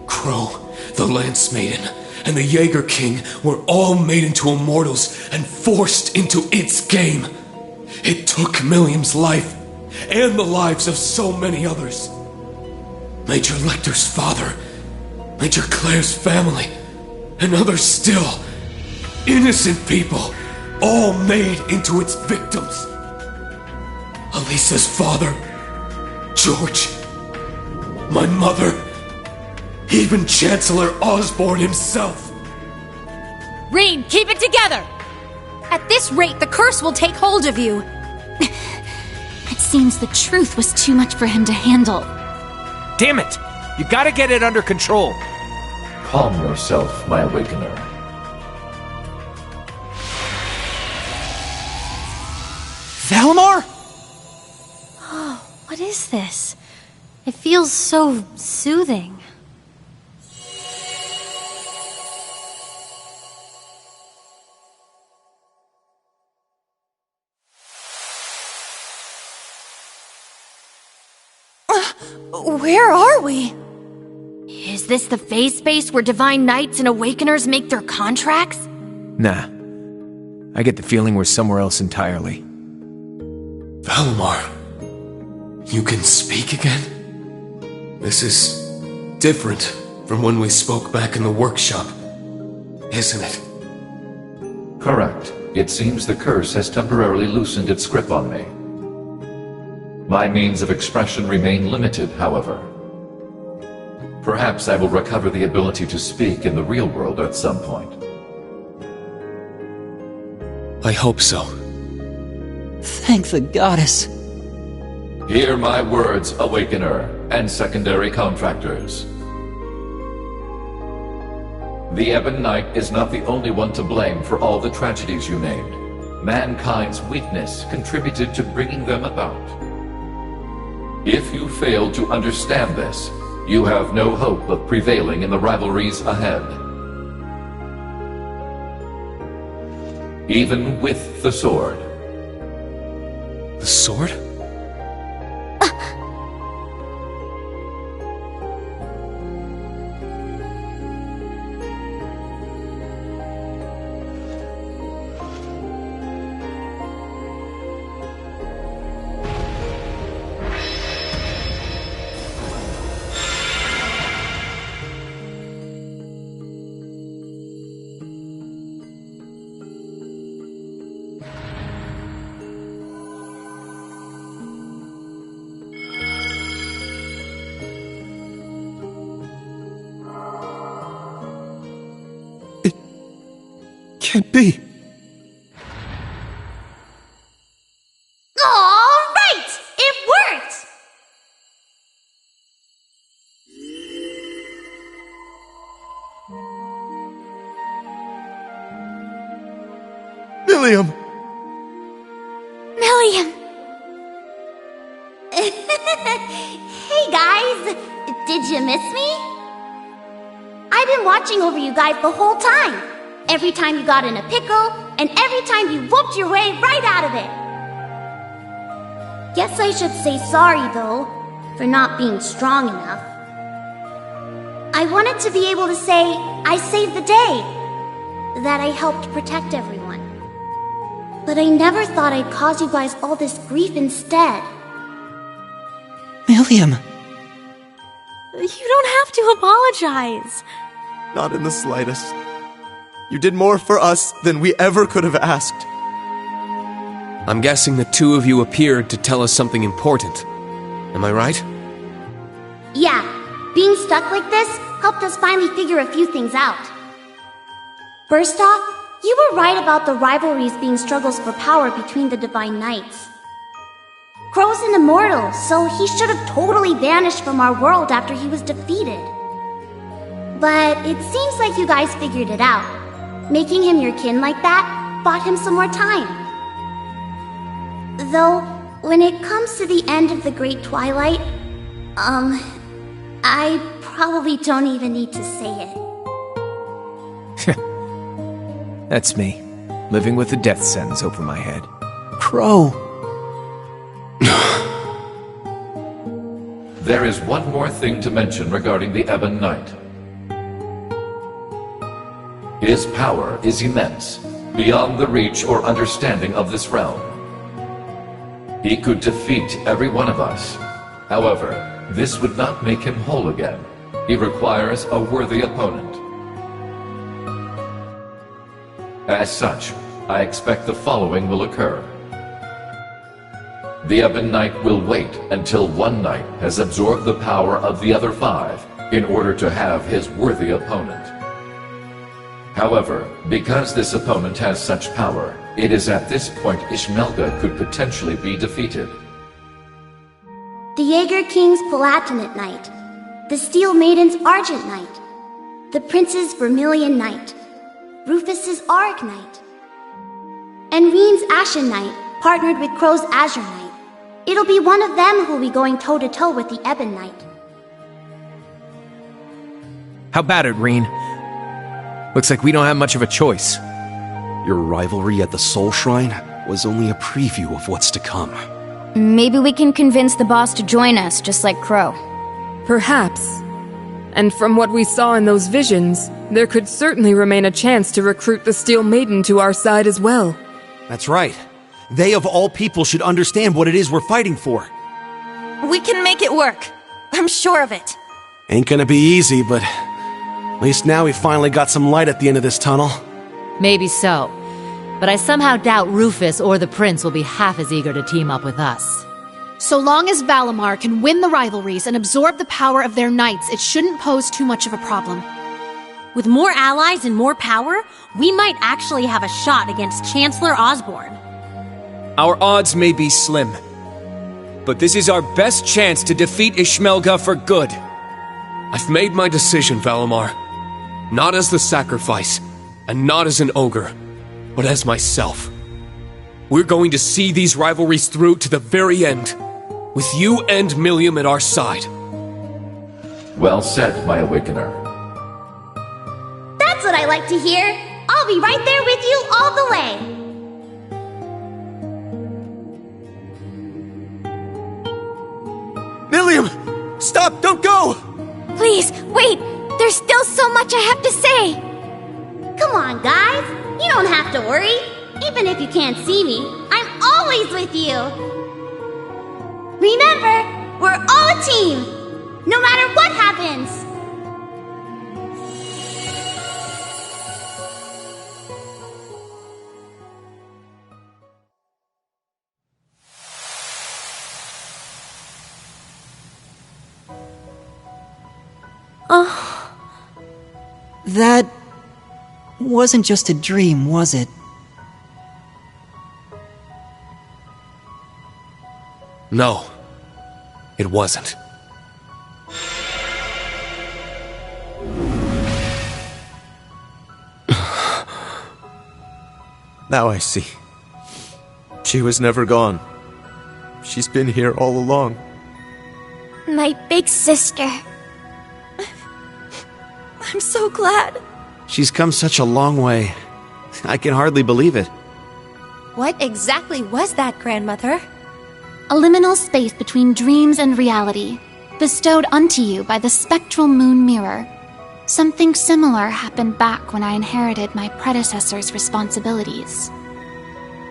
Crow, the Lance Maiden, and the Jaeger King were all made into immortals and forced into its game. It took Milliam's life, and the lives of so many others. Major Lecter's father, Major Claire's family, and others still. Innocent people, all made into its victims. Elisa's father, George, my mother, even Chancellor Osborne himself. Rean, keep it together! At this rate, the curse will take hold of you. It seems the truth was too much for him to handle. Damn it! You gotta get it under control. Calm yourself, my awakener. Valimar? Oh, what is this? It feels so soothing. Where are we? Is this the phase space where Divine Knights and Awakeners make their contracts? Nah. I get the feeling we're somewhere else entirely. Valimar, you can speak again? This is different from when we spoke back in the workshop, isn't it? Correct. It seems the curse has temporarily loosened its grip on me. My means of expression remain limited, however. Perhaps I will recover the ability to speak in the real world at some point. I hope so. Thank the goddess. Hear my words, Awakener, and secondary contractors. The Ebon Knight is not the only one to blame for all the tragedies you named. Mankind's weakness contributed to bringing them about. If you fail to understand this, you have no hope of prevailing in the rivalries ahead. Even with the sword. The sword? Can't be. All right! It worked! Milliam! Milliam! Hey guys! Did you miss me? I've been watching over you guys the whole time. Every time you got in a pickle, and every time you whooped your way right out of it. Guess I should say sorry, though, for not being strong enough. I wanted to be able to say I saved the day, that I helped protect everyone. But I never thought I'd cause you guys all this grief instead. Milliam! You don't have to apologize. Not in the slightest. You did more for us than we ever could have asked. I'm guessing the two of you appeared to tell us something important. Am I right? Yeah, being stuck like this helped us finally figure a few things out. First off, you were right about the rivalries being struggles for power between the Divine Knights. Crow's an immortal, so he should have totally vanished from our world after he was defeated. But it seems like you guys figured it out. Making him your kin like that bought him some more time. Though, when it comes to the end of the Great Twilight, I probably don't even need to say it. That's me, living with a death sentence over my head. Crow! There is one more thing to mention regarding the Ebon Knight. His power is immense, beyond the reach or understanding of this realm. He could defeat every one of us. However, this would not make him whole again. He requires a worthy opponent. As such, I expect the following will occur. The Ebon Knight will wait until one knight has absorbed the power of the other 5 in order to have his worthy opponent. However, because this opponent has such power, it is at this point Ishmelga could potentially be defeated. The Jaeger King's Palatinate Knight, the Steel Maiden's Argent Knight, the Prince's Vermilion Knight, Rufus's Auric Knight, and Reen's Ashen Knight partnered with Crow's Azure Knight. It'll be one of them who'll be going toe-to-toe with the Ebon Knight. How about it, Reen? Looks like we don't have much of a choice. Your rivalry at the Soul Shrine was only a preview of what's to come. Maybe we can convince the boss to join us, just like Crow. Perhaps. And from what we saw in those visions, there could certainly remain a chance to recruit the Steel Maiden to our side as well. That's right. They of all people should understand what it is we're fighting for. We can make it work. I'm sure of it. Ain't gonna be easy, but at least now we finally got some light at the end of this tunnel. Maybe so. But I somehow doubt Rufus or the Prince will be half as eager to team up with us. So long as Valimar can win the rivalries and absorb the power of their knights, it shouldn't pose too much of a problem. With more allies and more power, we might actually have a shot against Chancellor Osborne. Our odds may be slim, but this is our best chance to defeat Ishmelga for good. I've made my decision, Valimar. Not as the sacrifice, and not as an ogre, but as myself. We're going to see these rivalries through to the very end, with you and Milliam at our side. Well said, my Awakener. That's what I like to hear. I'll be right there with you all the way. Milliam! Stop! Don't go! Please, wait! There's still so much I have to say! Come on, guys! You don't have to worry! Even if you can't see me, I'm always with you! Remember, we're all a team! No matter what happens! Oh. That wasn't just a dream, was it? No, it wasn't. Now I see. She was never gone. She's been here all along. My big sister. I'm so glad. She's come such a long way. I can hardly believe it. What exactly was that, Grandmother? A liminal space between dreams and reality, bestowed unto you by the spectral moon mirror. Something similar happened back when I inherited my predecessor's responsibilities.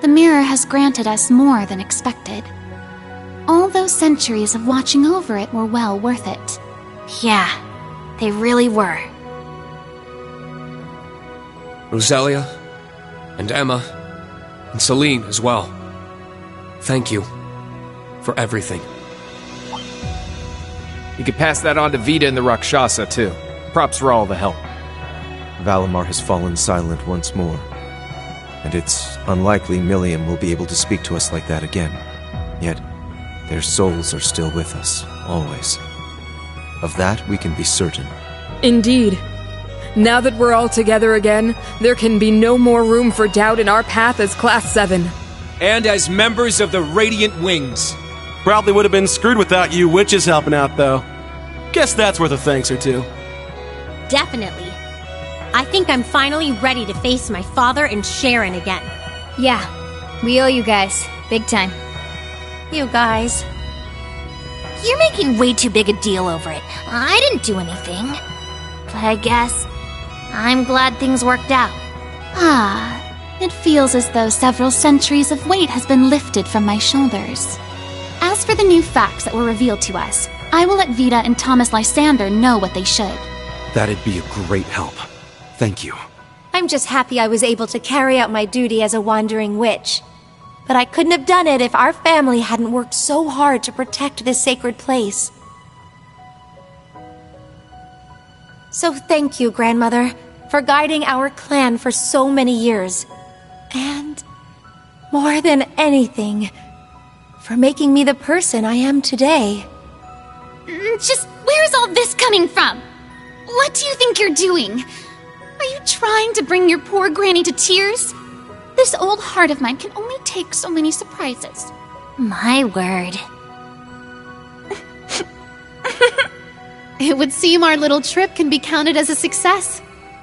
The mirror has granted us more than expected. All those centuries of watching over it were well worth it. Yeah, they really were. Roselia, and Emma, and Celine as well. Thank you for everything. You could pass that on to Vita and the Rakshasa, too. Props for all the help. Valimar has fallen silent once more. And it's unlikely Milliam will be able to speak to us like that again. Yet, their souls are still with us, always. Of that we can be certain. Indeed. Now that we're all together again, there can be no more room for doubt in our path as Class 7. And as members of the Radiant Wings. Probably would have been screwed without you witches helping out, though. Guess that's worth a thanks or two. Definitely. I think I'm finally ready to face my father and Sharon again. Yeah, we owe you guys. Big time. You guys. You're making way too big a deal over it. I didn't do anything. But I guess I'm glad things worked out. It feels as though several centuries of weight has been lifted from my shoulders. As for the new facts that were revealed to us, I will let Vita and Thomas Lysander know what they should. That'd be a great help. Thank you. I'm just happy I was able to carry out my duty as a wandering witch. But I couldn't have done it if our family hadn't worked so hard to protect this sacred place. So thank you, Grandmother, for guiding our clan for so many years. And, more than anything, for making me the person I am today. Just where's all this coming from? What do you think you're doing? Are you trying to bring your poor granny to tears? This old heart of mine can only take so many surprises. My word. It would seem our little trip can be counted as a success.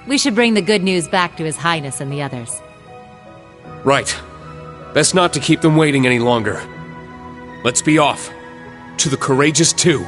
We should bring the good news back to His Highness and the others. Right. Best not to keep them waiting any longer. Let's be off. To the Courageous 2.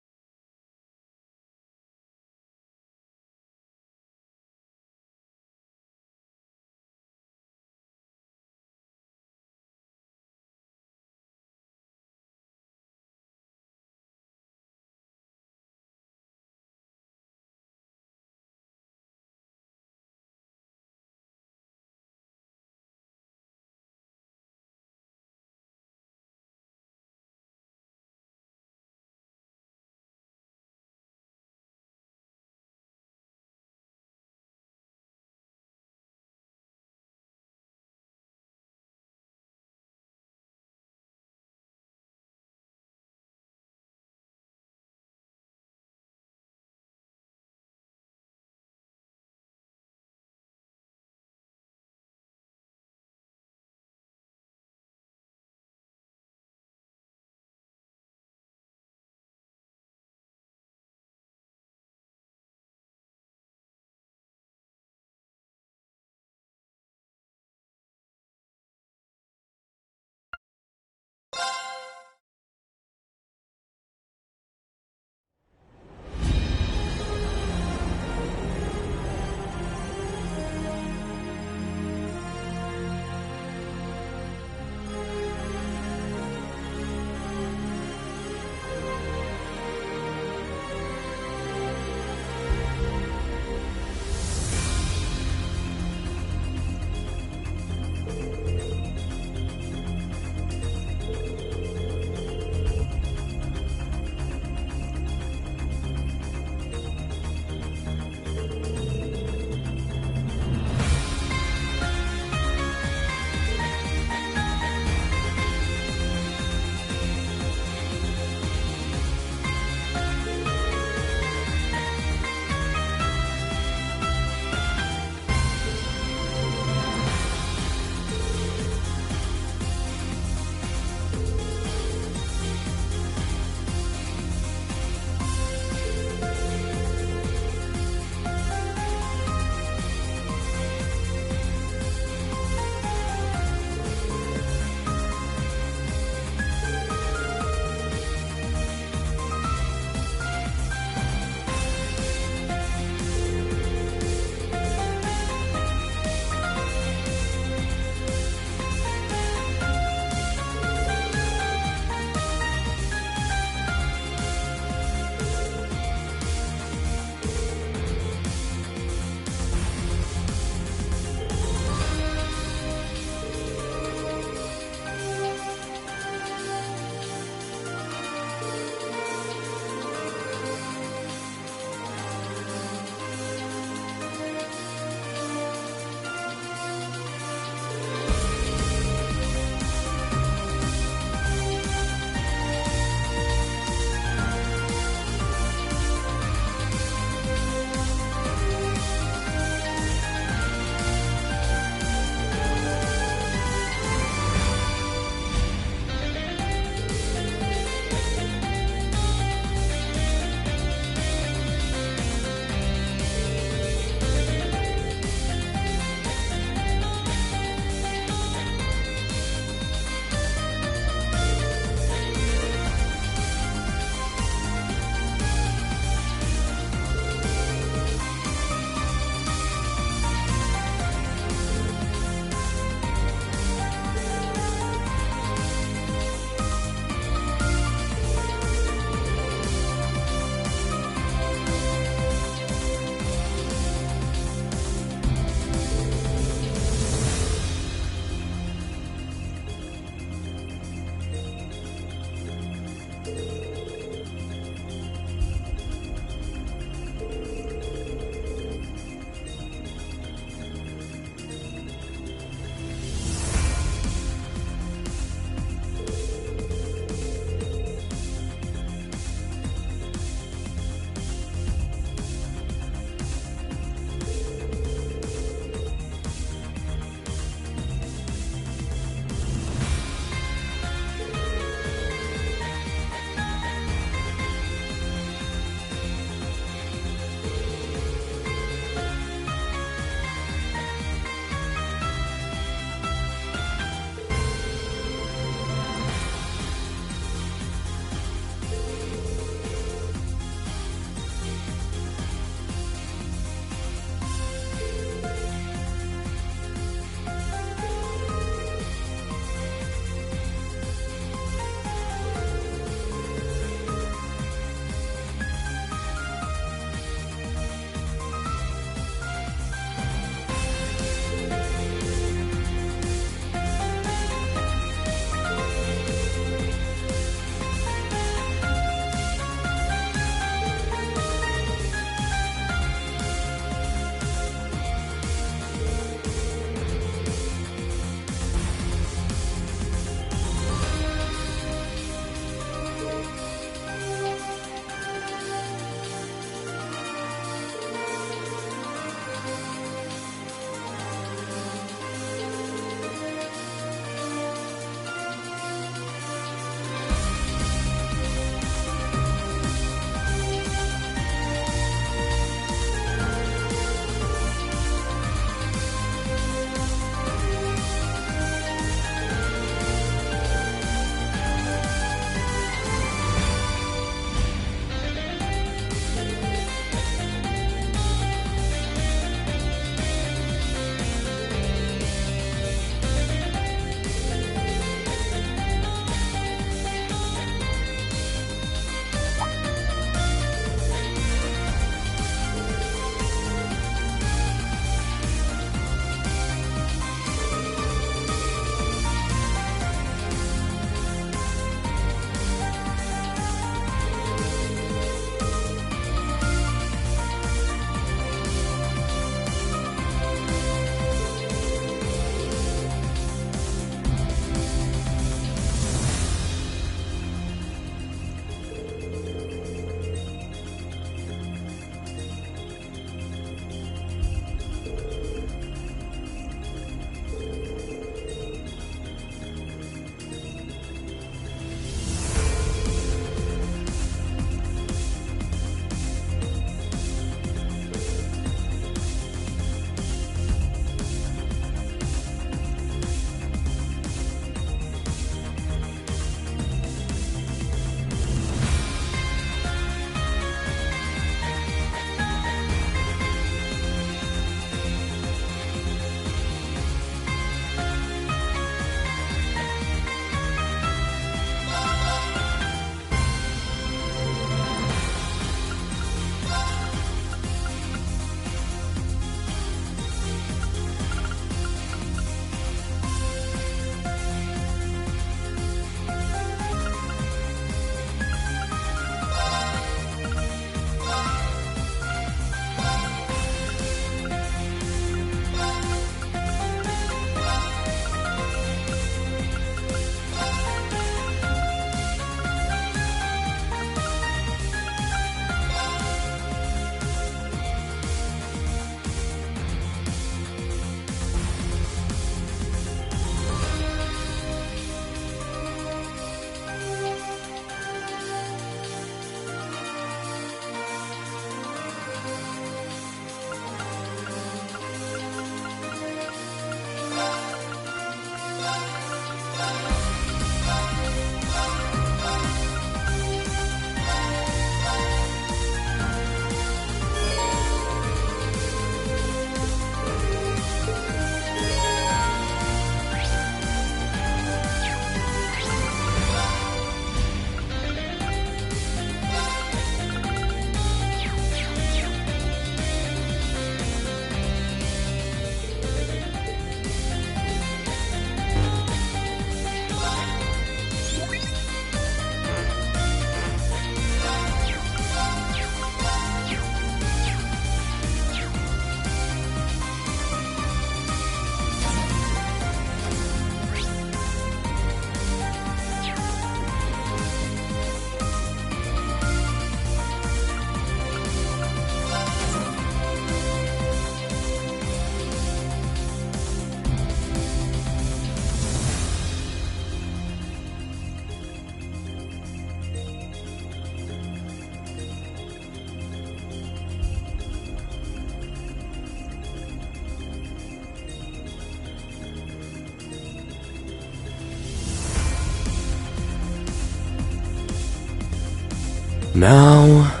Now...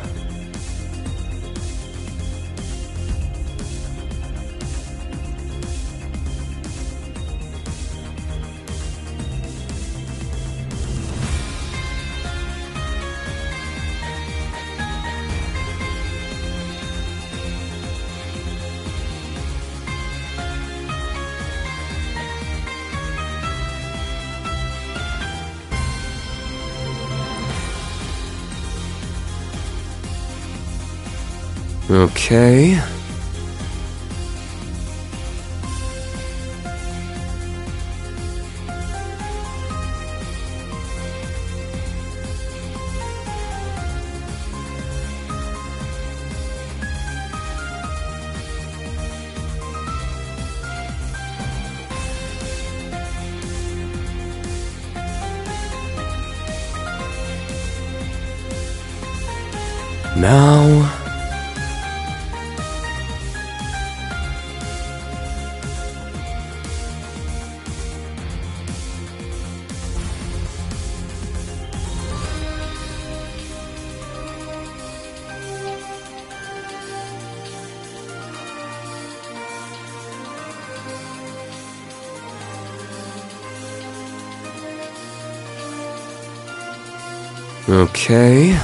Okay. Now... Okay.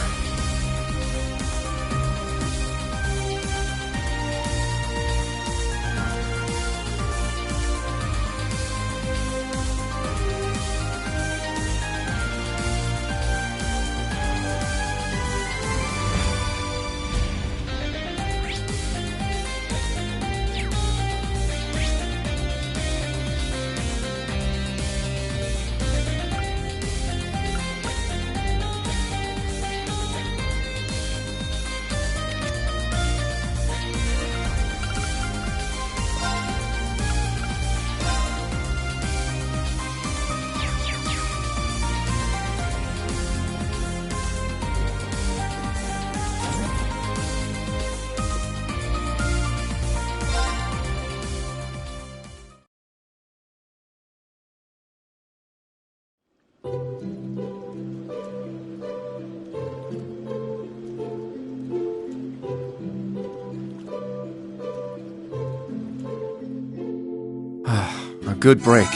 A good break.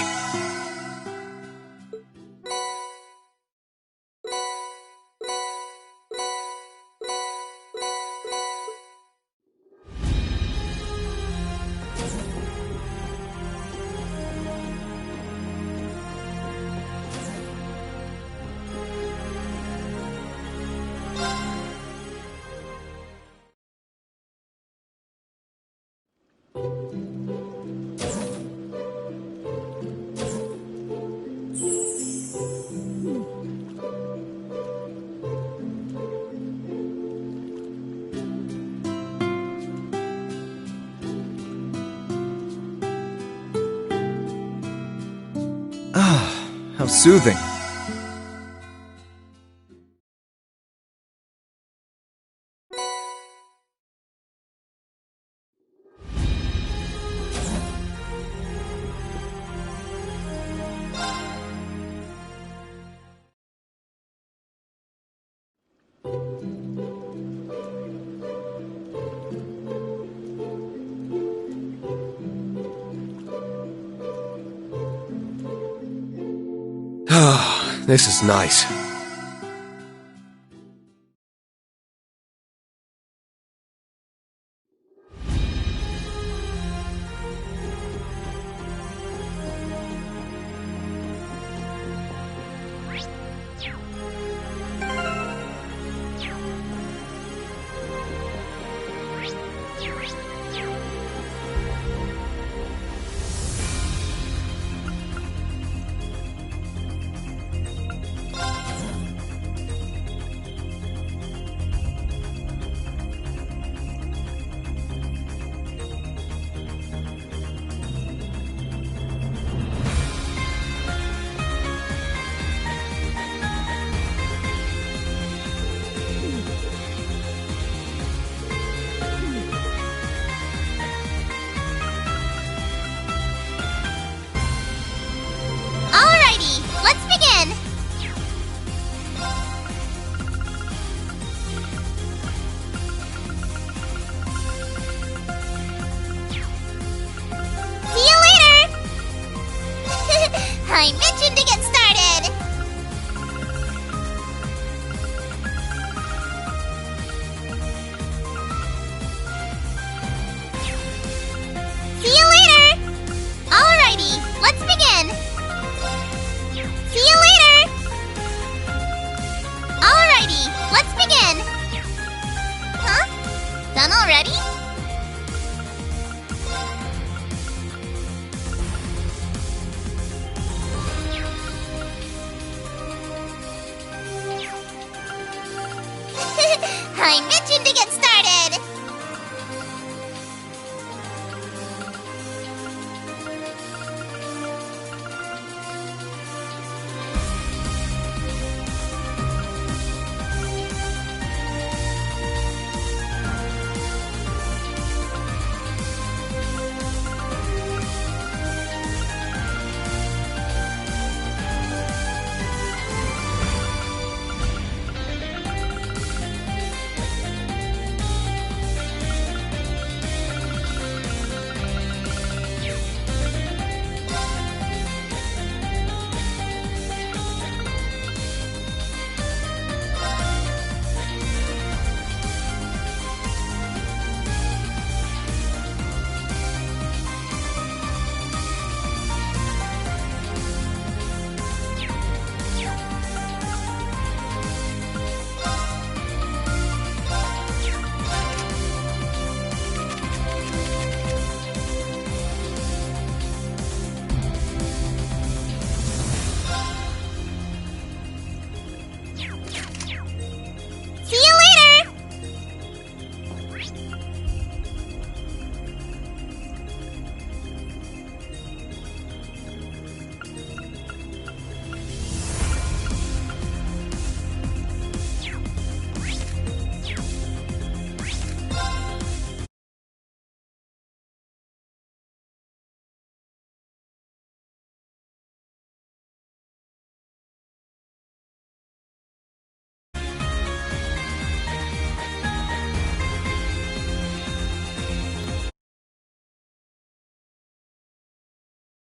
How soothing. This is nice. See you later! Alrighty, let's begin! Huh? Done already?